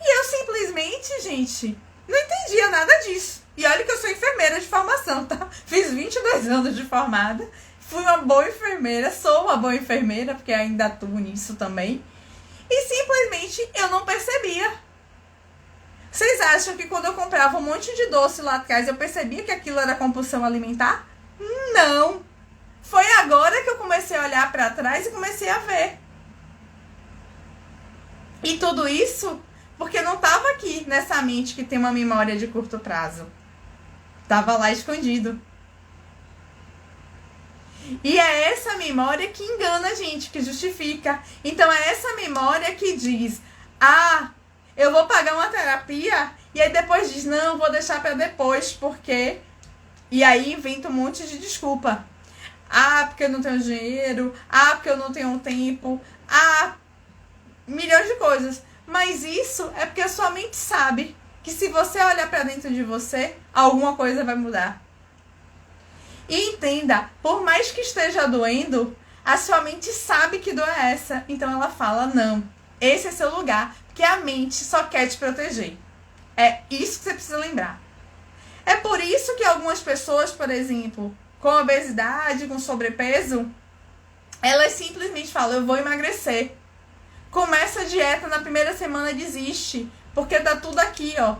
E eu simplesmente, gente, não entendia nada disso. E olha que eu sou enfermeira de formação, tá? Fiz 22 anos de formada. Fui uma boa enfermeira, sou uma boa enfermeira, porque ainda atuo nisso também. E simplesmente eu não percebia. Vocês acham que quando eu comprava um monte de doce lá atrás, eu percebia que aquilo era compulsão alimentar? Não! Foi agora que eu comecei a olhar para trás e comecei a ver. E tudo isso porque não estava aqui nessa mente que tem uma memória de curto prazo. Estava lá escondido. E é essa memória que engana a gente, que justifica. Então é essa memória que diz: ah, eu vou pagar uma terapia, e aí depois diz: não, vou deixar para depois, porque... E aí inventa um monte de desculpa. Ah, porque eu não tenho dinheiro. Ah, porque eu não tenho tempo. Ah, milhões de coisas. Mas isso é porque a sua mente sabe que se você olhar para dentro de você, alguma coisa vai mudar. E entenda, por mais que esteja doendo, a sua mente sabe que dor é essa. Então ela fala: não, esse é seu lugar, porque a mente só quer te proteger. É isso que você precisa lembrar. É por isso que algumas pessoas, por exemplo, com obesidade, com sobrepeso, elas simplesmente falam: eu vou emagrecer. Começa a dieta, na primeira semana desiste, porque tá tudo aqui, ó,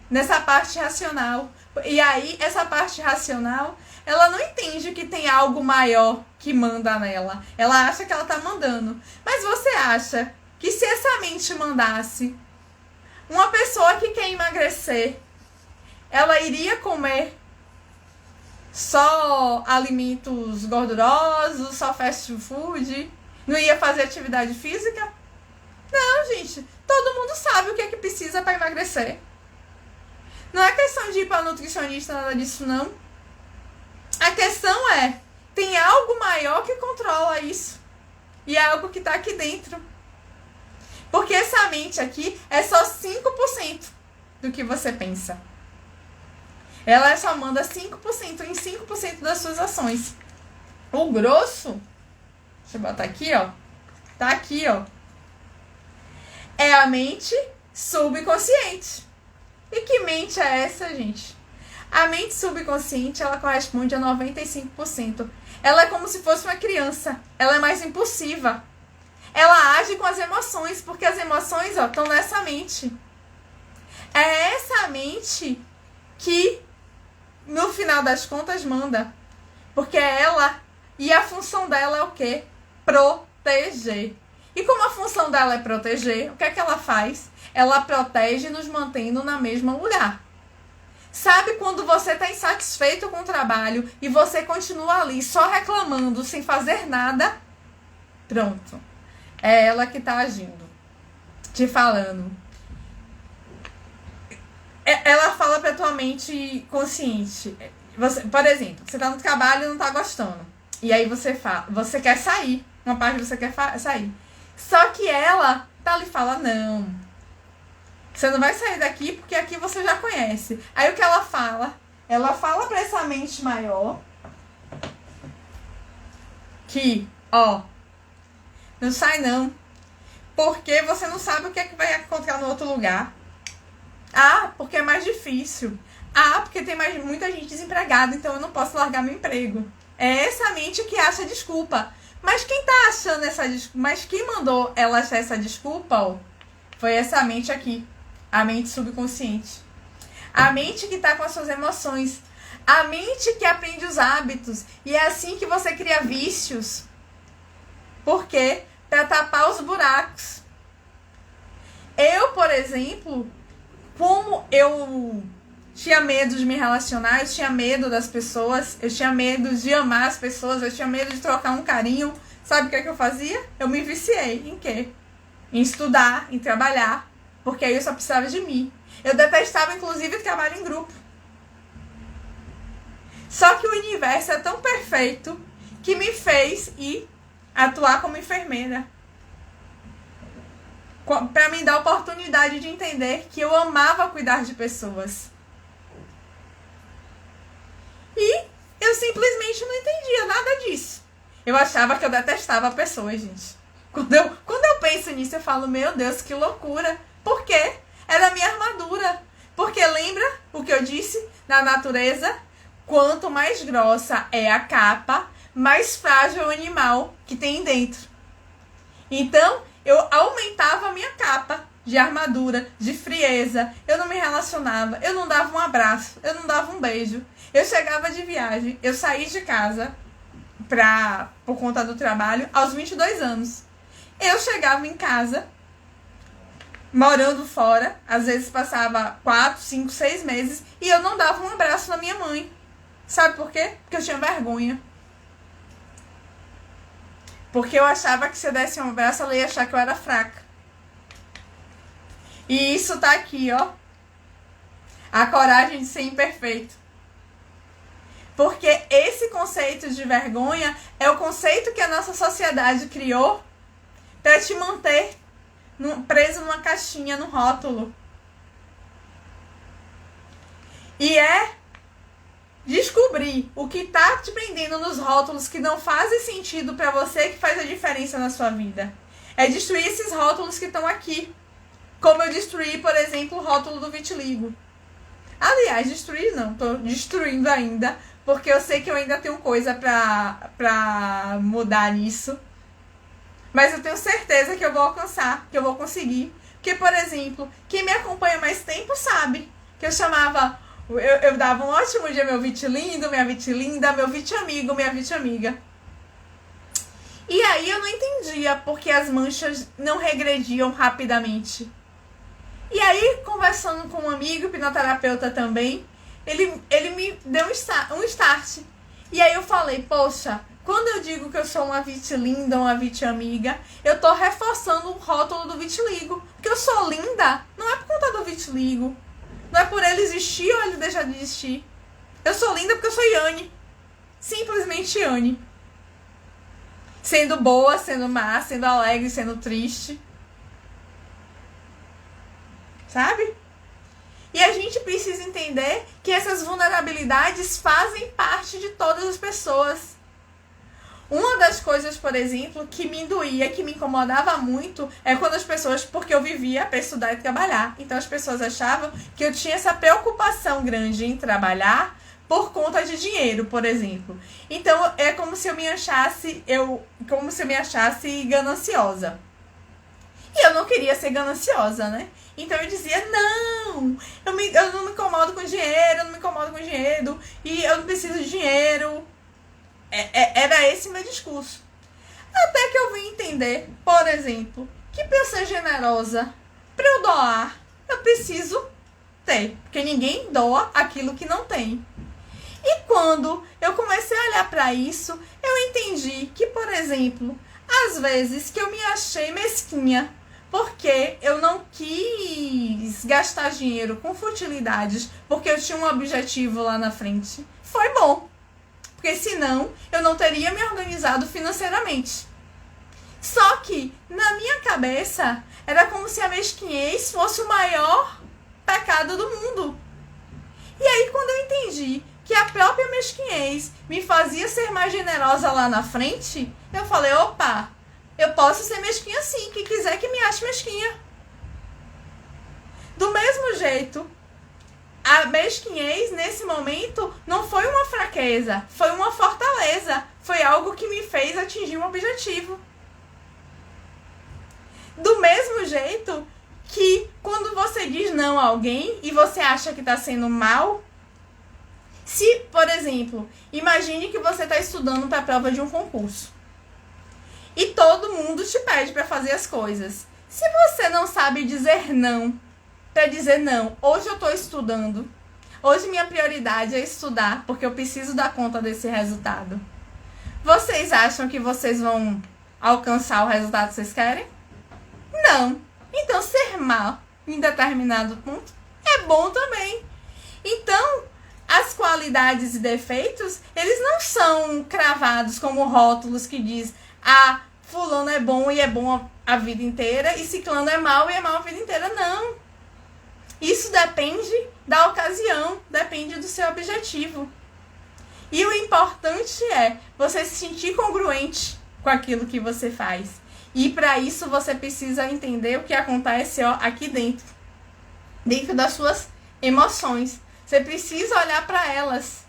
nessa parte racional. E aí, essa parte racional, ela não entende que tem algo maior que manda nela. Ela acha que ela tá mandando. Mas você acha que se essa mente mandasse, uma pessoa que quer emagrecer, ela iria comer só alimentos gordurosos, só fast food? Não ia fazer atividade física? Não, gente. Todo mundo sabe o que é que precisa para emagrecer. Não é questão de ir para nutricionista, nada disso, não. A questão é, tem algo maior que controla isso. E é algo que está aqui dentro. Porque essa mente aqui é só 5% do que você pensa. Ela só manda 5% em 5% das suas ações. O grosso, deixa eu botar aqui, ó. Tá aqui, ó. É a mente subconsciente. E que mente é essa, gente? A mente subconsciente, ela corresponde a 95%. Ela é como se fosse uma criança. Ela é mais impulsiva. Ela age com as emoções, porque as emoções, ó, estão nessa mente. É essa mente que, no final das contas, manda. Porque ela, e a função dela é o quê? Proteger. E como a função dela é proteger, o que é que ela faz? Ela protege nos mantendo na mesma lugar. Sabe quando você está insatisfeito com o trabalho e você continua ali só reclamando, sem fazer nada? Pronto. É ela que está agindo. Te falando. Ela fala pra tua mente consciente. Você, por exemplo, você tá no trabalho e não tá gostando. E aí você quer sair. Uma parte você quer sair. Só que ela tá ali e fala: não, você não vai sair daqui porque aqui você já conhece. Aí o que ela fala? Ela fala pra essa mente maior que, ó, não sai não, porque você não sabe o que é que vai encontrar no outro lugar. Ah, porque é mais difícil. Ah, porque tem muita gente desempregada, então eu não posso largar meu emprego. É essa mente que acha desculpa. Mas quem tá achando essa desculpa? Mas quem mandou ela achar essa desculpa, ó, foi essa mente aqui. A mente subconsciente. A mente que tá com as suas emoções. A mente que aprende os hábitos. E é assim que você cria vícios. Por quê? Pra tapar os buracos. Eu, por exemplo, como eu tinha medo de me relacionar, eu tinha medo das pessoas, eu tinha medo de amar as pessoas, eu tinha medo de trocar um carinho. Sabe o que é que eu fazia? Eu me viciei. Em quê? Em estudar, em trabalhar. Porque aí eu só precisava de mim. Eu detestava, inclusive, trabalho em grupo. Só que o universo é tão perfeito que me fez ir atuar como enfermeira. Para me dar a oportunidade de entender que eu amava cuidar de pessoas. E eu simplesmente não entendia nada disso. Eu achava que eu detestava pessoas, gente. Quando eu penso nisso, eu falo, meu Deus, que loucura. Por quê? Era a minha armadura. Porque lembra o que eu disse na natureza? Quanto mais grossa é a capa, mais frágil é o animal que tem dentro. Então, eu aumentava a minha capa de armadura, de frieza. Eu não me relacionava, eu não dava um abraço, eu não dava um beijo. Eu chegava de viagem, eu saí de casa por conta do trabalho aos 22 anos. Eu chegava em casa, morando fora, às vezes passava 4, 5, 6 meses, e eu não dava um abraço na minha mãe. Sabe por quê? Porque eu tinha vergonha. Porque eu achava que se eu desse um abraço, ela ia achar que eu era fraca. E isso tá aqui, ó. A coragem de ser imperfeito. Porque esse conceito de vergonha é o conceito que a nossa sociedade criou para te manter preso numa caixinha, no rótulo. E é descobrir o que tá te prendendo nos rótulos que não fazem sentido para você que faz a diferença na sua vida. É destruir esses rótulos que estão aqui. Como eu destruí, por exemplo, o rótulo do vitiligo. Aliás, destruir não, tô destruindo ainda, porque eu sei que eu ainda tenho coisa pra mudar nisso. Mas eu tenho certeza que eu vou alcançar, que eu vou conseguir. Porque, por exemplo, quem me acompanha mais tempo sabe que eu chamava... Eu dava um ótimo dia, meu vitilindo, minha vitilinda, meu vitiamigo, minha vitiamiga. E aí eu não entendia porque as manchas não regrediam rapidamente. E aí, conversando com um amigo, hipnoterapeuta também, ele me deu um start. E aí eu falei, poxa, quando eu digo que eu sou uma vitilinda, uma vitiamiga, eu tô reforçando o rótulo do vitiligo. Porque eu sou linda, não é por conta do vitiligo. Não é por ele existir ou ele deixar de existir. Eu sou linda porque eu sou Yane. Simplesmente Yane. Sendo boa, sendo má, sendo alegre, sendo triste. Sabe? E a gente precisa entender que essas vulnerabilidades fazem parte de todas as pessoas. Uma das coisas, por exemplo, que me doía, que me incomodava muito, é quando as pessoas, porque eu vivia para estudar e trabalhar, então as pessoas achavam que eu tinha essa preocupação grande em trabalhar por conta de dinheiro, por exemplo. Então é como se eu me achasse gananciosa. E eu não queria ser gananciosa, né? Então eu dizia, não, eu não me incomodo com dinheiro, eu não me incomodo com dinheiro, e eu não preciso de dinheiro. Era esse meu discurso. Até que eu vim entender, por exemplo, que para eu ser generosa, para eu doar, eu preciso ter. Porque ninguém doa aquilo que não tem. E quando eu comecei a olhar para isso, eu entendi que, por exemplo, às vezes que eu me achei mesquinha, porque eu não quis gastar dinheiro com futilidades, porque eu tinha um objetivo lá na frente, foi bom. Porque senão eu não teria me organizado financeiramente. Só que, na minha cabeça, era como se a mesquinhez fosse o maior pecado do mundo. E aí, quando eu entendi que a própria mesquinhez me fazia ser mais generosa lá na frente, eu falei, opa, eu posso ser mesquinha sim, quem quiser que me ache mesquinha. Do mesmo jeito, a mesquinhez, nesse momento, não foi uma fraqueza, foi uma fortaleza. Foi algo que me fez atingir um objetivo. Do mesmo jeito que quando você diz não a alguém e você acha que está sendo mal, se, por exemplo, imagine que você está estudando para a prova de um concurso e todo mundo te pede para fazer as coisas. Se você não sabe dizer não, para dizer não, hoje eu estou estudando, hoje minha prioridade é estudar porque eu preciso dar conta desse resultado. Vocês acham que vocês vão alcançar o resultado que vocês querem? Não. Então, ser mal em determinado ponto é bom também. Então, as qualidades e defeitos, eles não são cravados como rótulos que diz: ah, fulano é bom e é bom a vida inteira, e ciclano é mal e é mal a vida inteira. Não. Isso depende da ocasião, depende do seu objetivo. E o importante é você se sentir congruente com aquilo que você faz. E para isso você precisa entender o que acontece aqui dentro das suas emoções. Você precisa olhar para elas.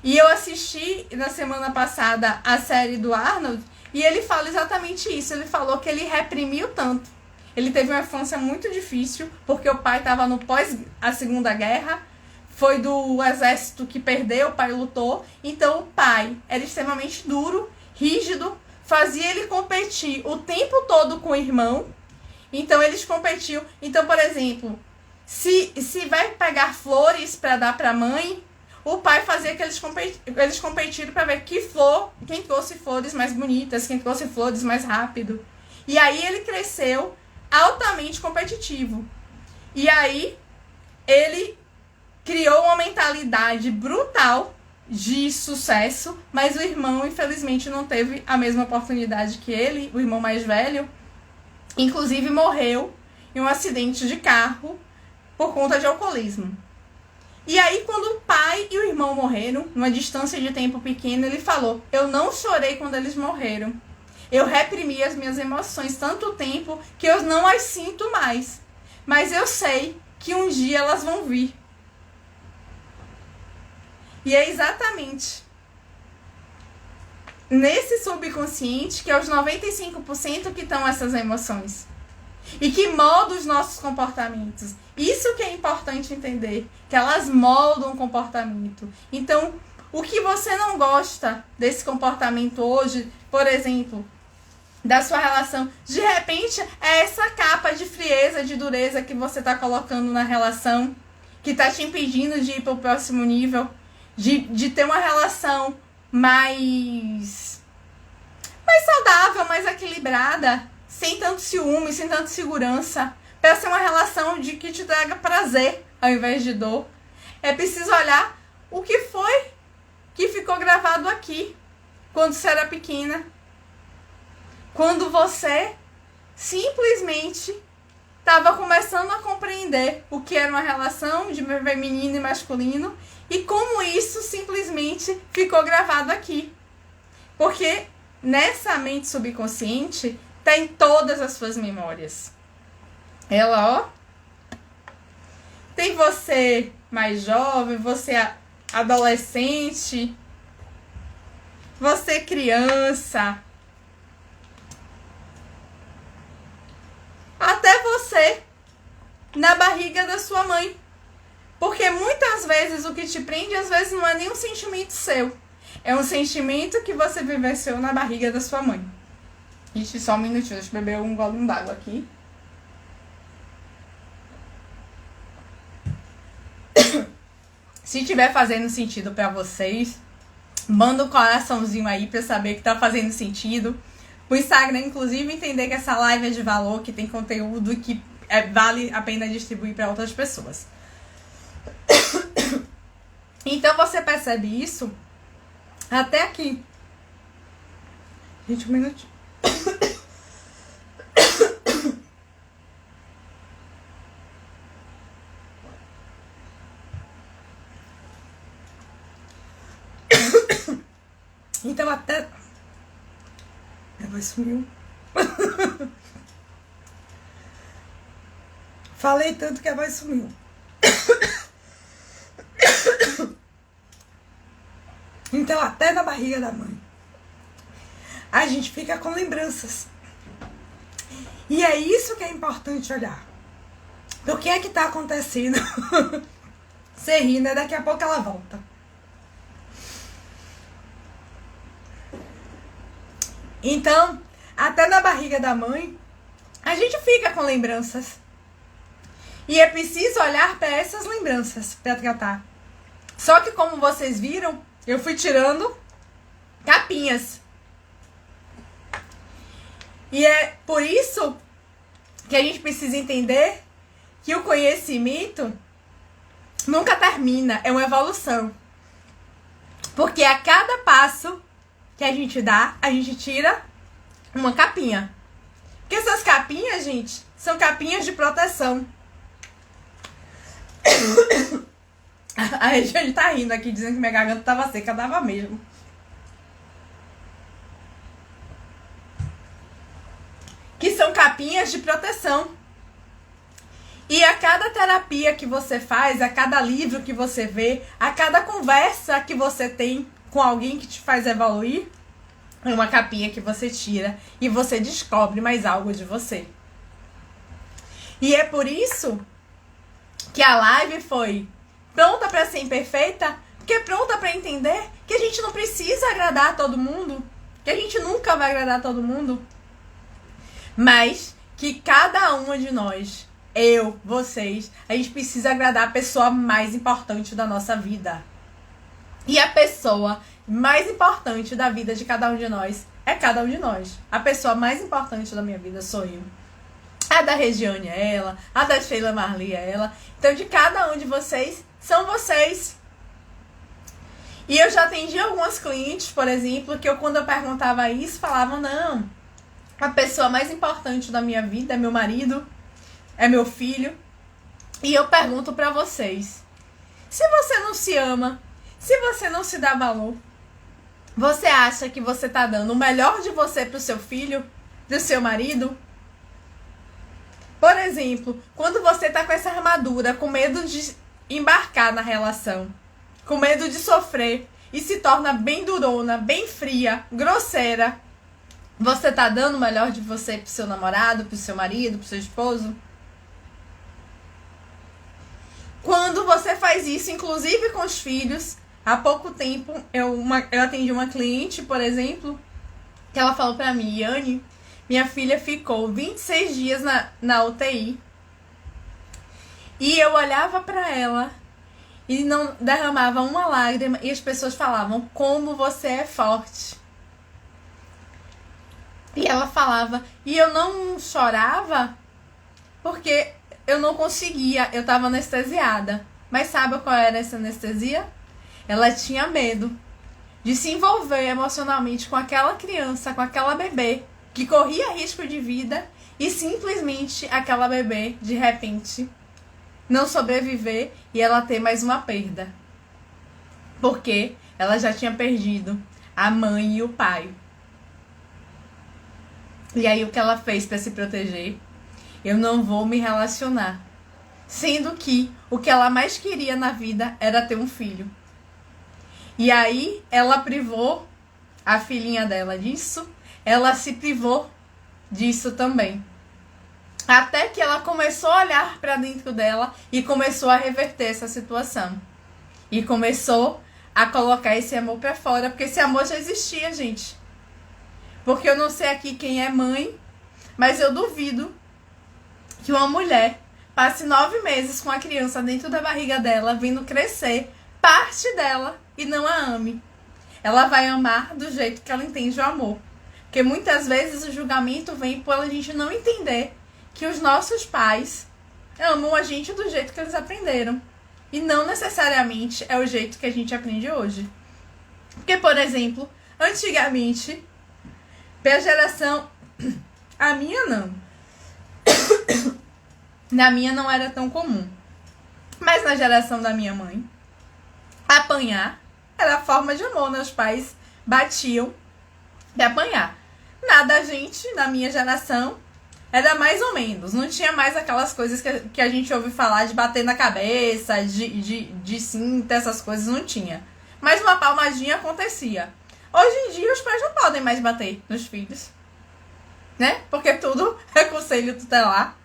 E eu assisti na semana passada a série do Arnold e ele fala exatamente isso. Ele falou que ele reprimiu tanto. Ele teve uma infância muito difícil porque o pai estava no pós a Segunda Guerra. Foi do exército que perdeu, o pai lutou. Então o pai era extremamente duro, rígido, fazia ele competir o tempo todo com o irmão. Então eles competiam. Então, por exemplo, se vai pegar flores para dar para a mãe, o pai fazia que eles competiram para ver quem trouxe flores mais bonitas, quem trouxe flores mais rápido. E aí ele cresceu altamente competitivo. E aí ele criou uma mentalidade brutal de sucesso, mas o irmão, infelizmente, não teve a mesma oportunidade que ele, o irmão mais velho. Inclusive, morreu em um acidente de carro por conta de alcoolismo. E aí, quando o pai e o irmão morreram, numa distância de tempo pequena, ele falou: eu não chorei quando eles morreram. Eu reprimi as minhas emoções tanto tempo que eu não as sinto mais. Mas eu sei que um dia elas vão vir. E é exatamente nesse subconsciente que é os 95% que estão essas emoções. E que moldam os nossos comportamentos. Isso que é importante entender, que elas moldam o comportamento. Então, o que você não gosta desse comportamento hoje, por exemplo, da sua relação, de repente é essa capa de frieza, de dureza que você está colocando na relação, que está te impedindo de ir para o próximo nível, de ter uma relação mais saudável, mais equilibrada, sem tanto ciúme, sem tanta segurança, para ser uma relação que te traga prazer ao invés de dor. É preciso olhar o que foi que ficou gravado aqui, quando você era pequena. Quando você simplesmente estava começando a compreender o que era uma relação de feminino e masculino e como isso simplesmente ficou gravado aqui. Porque nessa mente subconsciente tem todas as suas memórias. Ela, tem você mais jovem, você adolescente, você criança, até você na barriga da sua mãe. Porque muitas vezes o que te prende, às vezes não é nem um sentimento seu. É um sentimento que você vivenciou na barriga da sua mãe. Gente, só um minutinho, deixa eu beber um golinho d'água aqui. Se estiver fazendo sentido pra vocês, manda um coraçãozinho aí pra saber que tá fazendo sentido. O Instagram, inclusive, entender que essa live é de valor, que tem conteúdo e que vale a pena distribuir para outras pessoas. Então você percebe isso até aqui. Gente, um minutinho. Então até... Vai sumiu. Falei tanto que a voz sumiu. Então, até na barriga da mãe, a gente fica com lembranças. E é isso que é importante olhar. O que é que tá acontecendo? Você ri, né? Daqui a pouco ela volta. Então, até na barriga da mãe, a gente fica com lembranças. E é preciso olhar para essas lembranças para tratar. Só que como vocês viram, eu fui tirando capinhas. E é por isso que a gente precisa entender que o conhecimento nunca termina, é uma evolução. Porque a cada passo que a gente dá, a gente tira uma capinha. Porque essas capinhas, gente, são capinhas de proteção. A Regiane tá rindo aqui, dizendo que minha garganta tava seca, tava mesmo. Que são capinhas de proteção. E a cada terapia que você faz, a cada livro que você vê, a cada conversa que você tem com alguém que te faz evoluir, é uma capinha que você tira e você descobre mais algo de você. E é por isso que a live foi pronta para ser imperfeita, porque é pronta para entender que a gente não precisa agradar a todo mundo, que a gente nunca vai agradar a todo mundo, mas que cada uma de nós, eu, vocês, a gente precisa agradar a pessoa mais importante da nossa vida. E a pessoa mais importante da vida de cada um de nós é cada um de nós. A pessoa mais importante da minha vida sou eu. A da Regiane é ela, a da Sheila Marli é ela. Então, de cada um de vocês, são vocês. E eu já atendi algumas clientes, por exemplo, que quando eu perguntava isso, falavam, não, a pessoa mais importante da minha vida é meu marido, é meu filho. E eu pergunto pra vocês, se você não se ama, se você não se dá valor, você acha que você tá dando o melhor de você pro seu filho, pro seu marido? Por exemplo, quando você tá com essa armadura, com medo de embarcar na relação, com medo de sofrer e se torna bem durona, bem fria, grosseira, você tá dando o melhor de você pro seu namorado, pro seu marido, pro seu esposo? Quando você faz isso, inclusive com os filhos, há pouco tempo eu atendi uma cliente, por exemplo, que ela falou pra mim, Yane, minha filha ficou 26 dias na UTI e eu olhava pra ela e não derramava uma lágrima e as pessoas falavam, como você é forte. E ela falava, e eu não chorava porque eu não conseguia, eu tava anestesiada. Mas sabe qual era essa anestesia? Ela tinha medo de se envolver emocionalmente com aquela criança, com aquela bebê, que corria risco de vida e simplesmente aquela bebê, de repente, não sobreviver e ela ter mais uma perda. Porque ela já tinha perdido a mãe e o pai. E aí o que ela fez para se proteger? Eu não vou me relacionar. Sendo que o que ela mais queria na vida era ter um filho. E aí ela privou a filhinha dela disso. Ela se privou disso também. Até que ela começou a olhar para dentro dela e começou a reverter essa situação. E começou a colocar esse amor para fora. Porque esse amor já existia, gente. Porque eu não sei aqui quem é mãe, mas eu duvido que uma mulher passe 9 meses com a criança dentro da barriga dela, vendo crescer parte dela e não a ame. Ela vai amar do jeito que ela entende o amor. Porque muitas vezes o julgamento vem por a gente não entender que os nossos pais amam a gente do jeito que eles aprenderam. E não necessariamente é o jeito que a gente aprende hoje. Porque, por exemplo, antigamente, pela geração... A minha não. Na minha não era tão comum. Mas na geração da minha mãe, apanhar era a forma de amor, né? Os pais batiam de apanhar. Nada, a gente, na minha geração, era mais ou menos. Não tinha mais aquelas coisas que a gente ouve falar de bater na cabeça, de cinta, essas coisas não tinha. mas uma palmadinha acontecia. Hoje em dia os pais não podem mais bater nos filhos, né? Porque tudo é conselho tutelar.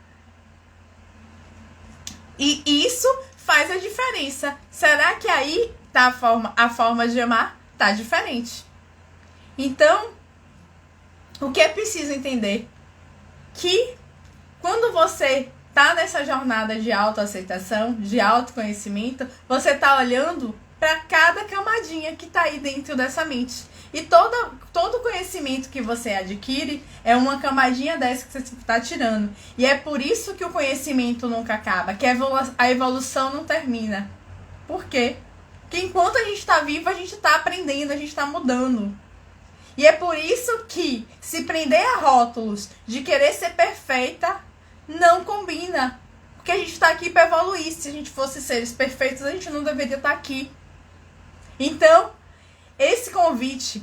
E isso faz a diferença. Será que aí tá a forma de amar? Tá diferente. Então, o que é preciso entender? Que quando você tá nessa jornada de autoaceitação, de autoconhecimento, você tá olhando para cada camadinha que tá aí dentro dessa mente. E todo conhecimento que você adquire é uma camadinha dessa que você está tirando. E é por isso que o conhecimento nunca acaba, que a evolução não termina. Por quê? Porque enquanto a gente está vivo, a gente está aprendendo, a gente está mudando. E é por isso que se prender a rótulos de querer ser perfeita não combina. Porque a gente está aqui para evoluir. Se a gente fosse seres perfeitos, a gente não deveria estar aqui. Então, esse convite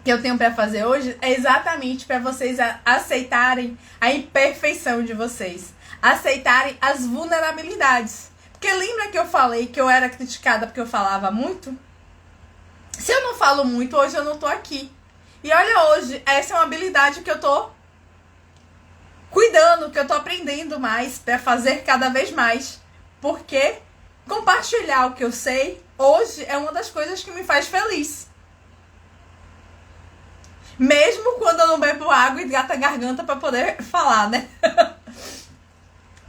que eu tenho para fazer hoje é exatamente para vocês aceitarem a imperfeição de vocês. Aceitarem as vulnerabilidades. Porque lembra que eu falei que eu era criticada porque eu falava muito? Se eu não falo muito, hoje eu não tô aqui. E olha, hoje, essa é uma habilidade que eu tô cuidando, que eu tô aprendendo mais para fazer cada vez mais. Porque compartilhar o que eu sei hoje é uma das coisas que me faz feliz. Mesmo quando eu não bebo água e hidrato a garganta para poder falar, né?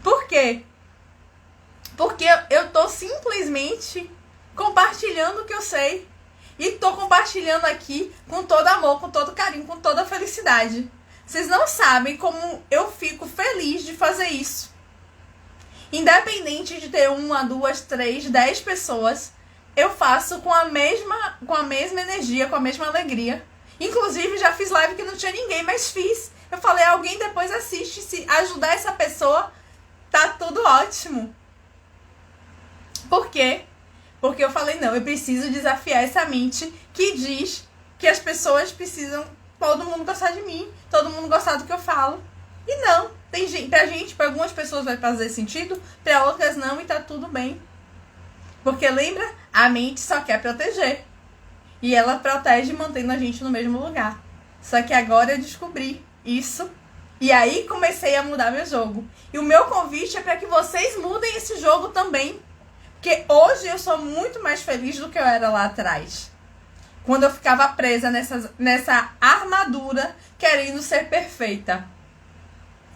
Por quê? Porque eu tô simplesmente compartilhando o que eu sei. E tô compartilhando aqui com todo amor, com todo carinho, com toda felicidade. Vocês não sabem como eu fico feliz de fazer isso. Independente de ter 1, 2, 3, 10 pessoas, eu faço com a mesma energia, com a mesma alegria. Inclusive, já fiz live que não tinha ninguém, mas fiz. Eu falei, alguém depois assiste, se ajudar essa pessoa, tá tudo ótimo. Por quê? Porque eu falei, não, eu preciso desafiar essa mente que diz que as pessoas precisam, todo mundo gostar de mim, todo mundo gostar do que eu falo. E não, pra algumas pessoas vai fazer sentido, pra outras não, e tá tudo bem. Porque lembra, a mente só quer proteger. E ela protege mantendo a gente no mesmo lugar. Só que agora eu descobri isso. E aí comecei a mudar meu jogo. E o meu convite é para que vocês mudem esse jogo também. Porque hoje eu sou muito mais feliz do que eu era lá atrás. Quando eu ficava presa nessa armadura querendo ser perfeita.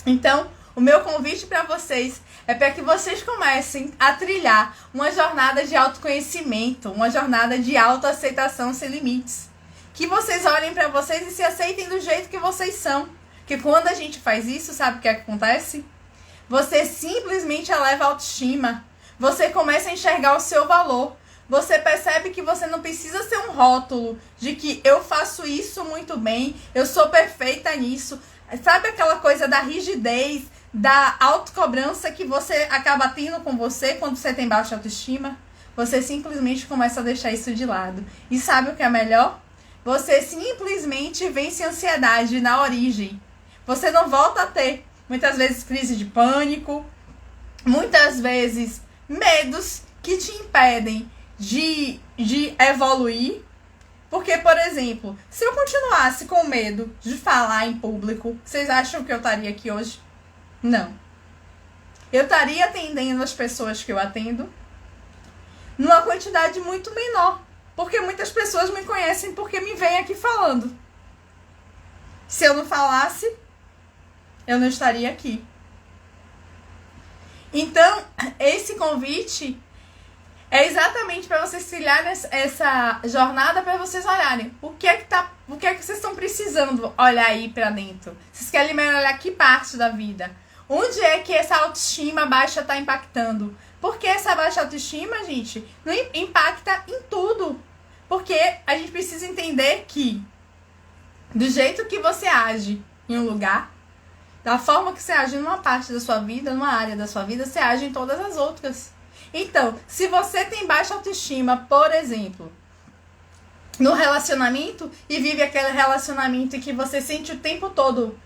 Então, o meu convite para vocês é para que vocês comecem a trilhar uma jornada de autoconhecimento, uma jornada de autoaceitação sem limites. Que vocês olhem para vocês e se aceitem do jeito que vocês são. Porque quando a gente faz isso, sabe o que acontece? Você simplesmente eleva a autoestima. Você começa a enxergar o seu valor. Você percebe que você não precisa ser um rótulo de que eu faço isso muito bem, eu sou perfeita nisso. Sabe aquela coisa da rigidez, da autocobrança que você acaba tendo com você quando você tem baixa autoestima? Você simplesmente começa a deixar isso de lado. E sabe o que é melhor? Você simplesmente vence a ansiedade na origem. Você não volta a ter, muitas vezes, crise de pânico, muitas vezes, medos que te impedem de evoluir. Porque, por exemplo, se eu continuasse com medo de falar em público, vocês acham que eu estaria aqui hoje? Não. Eu estaria atendendo as pessoas que eu atendo numa quantidade muito menor. Porque muitas pessoas me conhecem porque me veem aqui falando. Se eu não falasse, eu não estaria aqui. Então, esse convite é exatamente para vocês trilharem essa jornada, para vocês olharem o que é que vocês estão precisando olhar aí para dentro. Vocês querem olhar que parte da vida? Onde é que essa autoestima baixa está impactando? Porque essa baixa autoestima, gente, não impacta em tudo. Porque a gente precisa entender que do jeito que você age em um lugar, da forma que você age numa parte da sua vida, numa área da sua vida, você age em todas as outras. Então, se você tem baixa autoestima, por exemplo, no relacionamento e vive aquele relacionamento em que você sente o tempo todo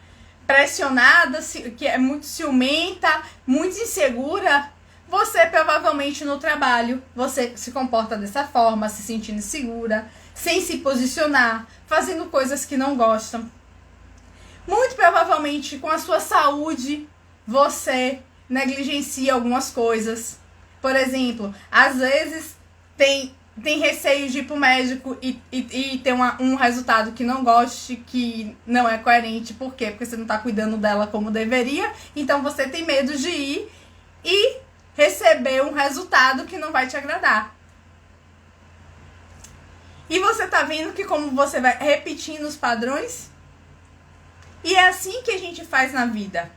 pressionada, que é muito ciumenta, muito insegura, Você provavelmente no trabalho, você se comporta dessa forma, se sentindo insegura, sem se posicionar, fazendo coisas que não gostam. Muito provavelmente com a sua saúde, você negligencia algumas coisas. Por exemplo, às vezes tem receio de ir pro médico e ter um resultado que não goste, que não é coerente. Por quê? Porque você não tá cuidando dela como deveria. Então você tem medo de ir e receber um resultado que não vai te agradar. E você tá vendo que como você vai repetindo os padrões? E é assim que a gente faz na vida.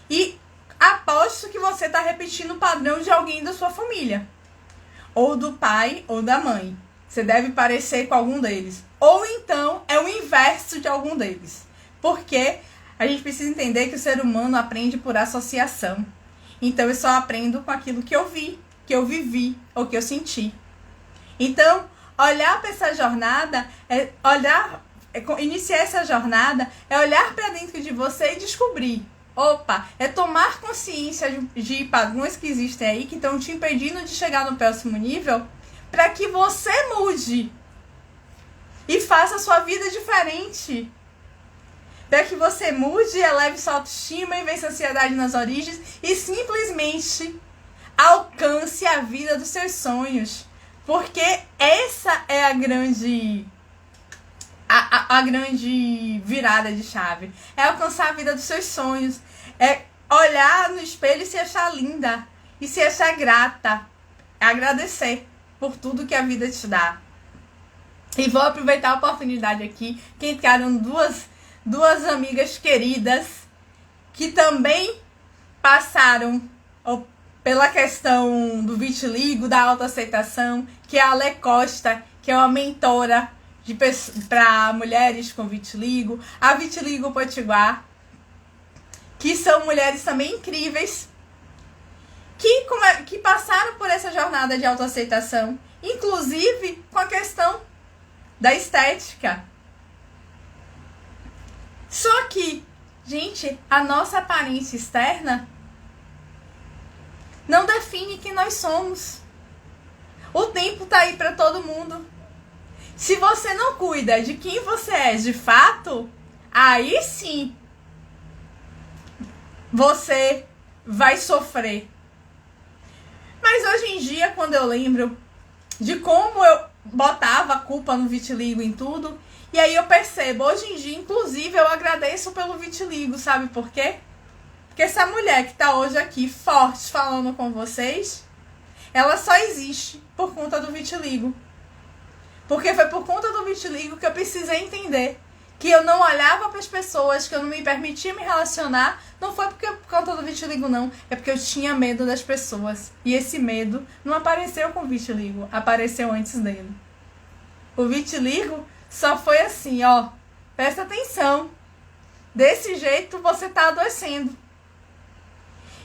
E aposto que você tá repetindo o padrão de alguém da sua família. Ou do pai ou da mãe. Você deve parecer com algum deles. Ou então é o inverso de algum deles. Porque a gente precisa entender que o ser humano aprende por associação. Então eu só aprendo com aquilo que eu vi, que eu vivi ou que eu senti. Então, olhar para essa jornada, iniciar essa jornada, é olhar para dentro de você e descobrir. Opa, é tomar consciência de padrões que existem aí, que estão te impedindo de chegar no próximo nível, para que você mude e faça a sua vida diferente. Para que você mude, eleve sua autoestima e vença a ansiedade nas origens e simplesmente alcance a vida dos seus sonhos. Porque essa é a grande virada de chave. É alcançar a vida dos seus sonhos. É olhar no espelho e se achar linda. E se achar grata. Agradecer por tudo que a vida te dá. E vou aproveitar a oportunidade aqui que entraram duas amigas queridas que também passaram pela questão do vitiligo, da autoaceitação, que é a Ale Costa, que é uma mentora para mulheres com vitiligo, a Vitiligo Potiguar, que são mulheres também incríveis, que passaram por essa jornada de autoaceitação, inclusive com a questão da estética. Só que, gente, a nossa aparência externa não define quem nós somos. O tempo tá aí para todo mundo. Se você não cuida de quem você é de fato, aí sim você vai sofrer. Mas hoje em dia, quando eu lembro de como eu botava a culpa no vitiligo em tudo, e aí eu percebo, hoje em dia, inclusive, eu agradeço pelo vitiligo, sabe por quê? Porque essa mulher que tá hoje aqui, forte, falando com vocês, ela só existe por conta do vitiligo. Porque foi por conta do vitiligo que eu precisei entender que eu não olhava para as pessoas, que eu não me permitia me relacionar. Não foi por conta do vitiligo, não. É porque eu tinha medo das pessoas. E esse medo não apareceu com o vitiligo, apareceu antes dele. O vitiligo só foi assim, ó. Presta atenção. Desse jeito você tá adoecendo.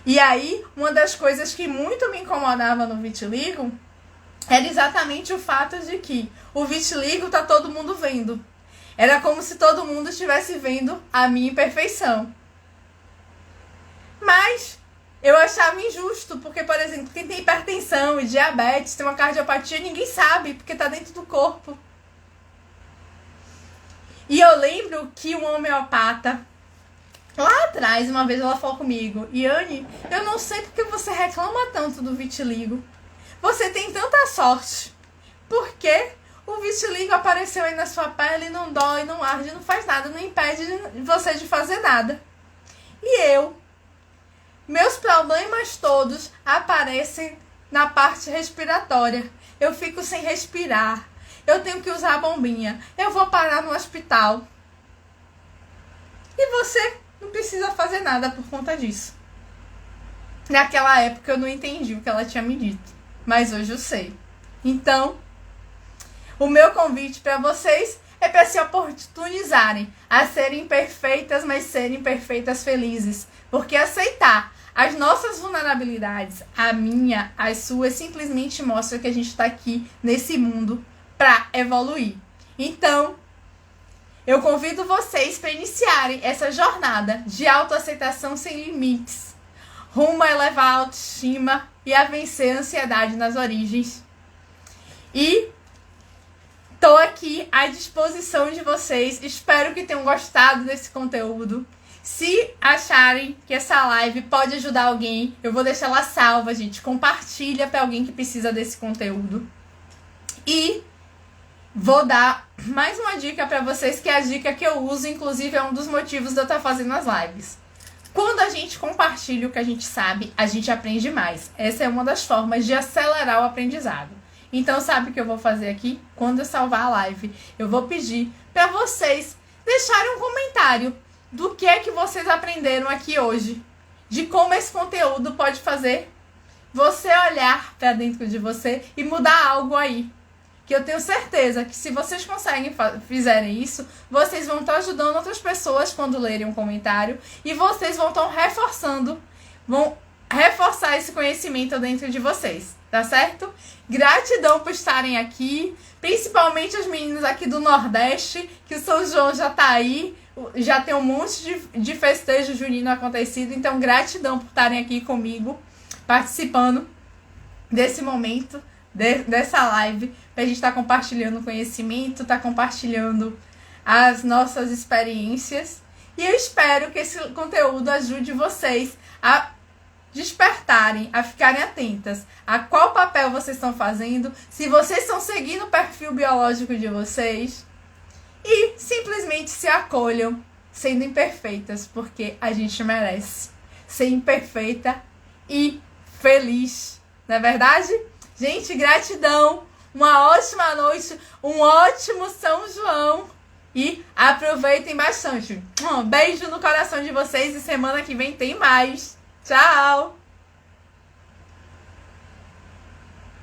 E aí, uma das coisas que muito me incomodava no vitiligo era exatamente o fato de que o vitiligo tá todo mundo vendo. Era como se todo mundo estivesse vendo a minha imperfeição. Mas eu achava injusto, porque, por exemplo, quem tem hipertensão e diabetes, tem uma cardiopatia, ninguém sabe, porque tá dentro do corpo. E eu lembro que uma homeopata, lá atrás, uma vez ela falou comigo: Iane, eu não sei porque você reclama tanto do vitiligo. Você tem tanta sorte. Porque o vitiligo apareceu aí na sua pele, não dói, não arde, não faz nada, não impede você de fazer nada. E meus problemas todos aparecem na parte respiratória. Eu fico sem respirar. Eu tenho que usar a bombinha. Eu vou parar no hospital. E você não precisa fazer nada por conta disso. Naquela época eu não entendi o que ela tinha me dito. Mas hoje eu sei. Então, o meu convite para vocês é para se oportunizarem a serem perfeitas, mas serem perfeitas felizes. Porque aceitar as nossas vulnerabilidades, a minha, as suas, simplesmente mostra que a gente está aqui nesse mundo para evoluir. Então, eu convido vocês para iniciarem essa jornada de autoaceitação sem limites. rumo a elevar a autoestima e a vencer a ansiedade nas origens. E tô aqui à disposição de vocês. Espero que tenham gostado desse conteúdo. Se acharem que essa live pode ajudar alguém, eu vou deixar ela salva, gente. Compartilha para alguém que precisa desse conteúdo. E vou dar mais uma dica para vocês, que é a dica que eu uso, inclusive é um dos motivos de eu estar fazendo as lives. Quando a gente compartilha o que a gente sabe, a gente aprende mais. Essa é uma das formas de acelerar o aprendizado. Então, sabe o que eu vou fazer aqui? Quando eu salvar a live, eu vou pedir para vocês deixarem um comentário do que é que vocês aprenderam aqui hoje. De como esse conteúdo pode fazer você olhar para dentro de você e mudar algo aí. Que eu tenho certeza que se vocês fizerem isso, vocês vão estar ajudando outras pessoas quando lerem um comentário e vocês vão reforçar esse conhecimento dentro de vocês, tá certo? Gratidão por estarem aqui, principalmente os meninos aqui do Nordeste, que o São João já tá aí, já tem um monte de festejo junino acontecido, então gratidão por estarem aqui comigo, participando desse momento, dessa live, pra gente estar compartilhando conhecimento, tá compartilhando as nossas experiências. E eu espero que esse conteúdo ajude vocês a despertarem, a ficarem atentas a qual papel vocês estão fazendo, se vocês estão seguindo o perfil biológico de vocês e simplesmente se acolham sendo imperfeitas, porque a gente merece ser imperfeita e feliz, não é verdade? Gente, gratidão, uma ótima noite, um ótimo São João e aproveitem bastante. Um beijo no coração de vocês e semana que vem tem mais. Tchau!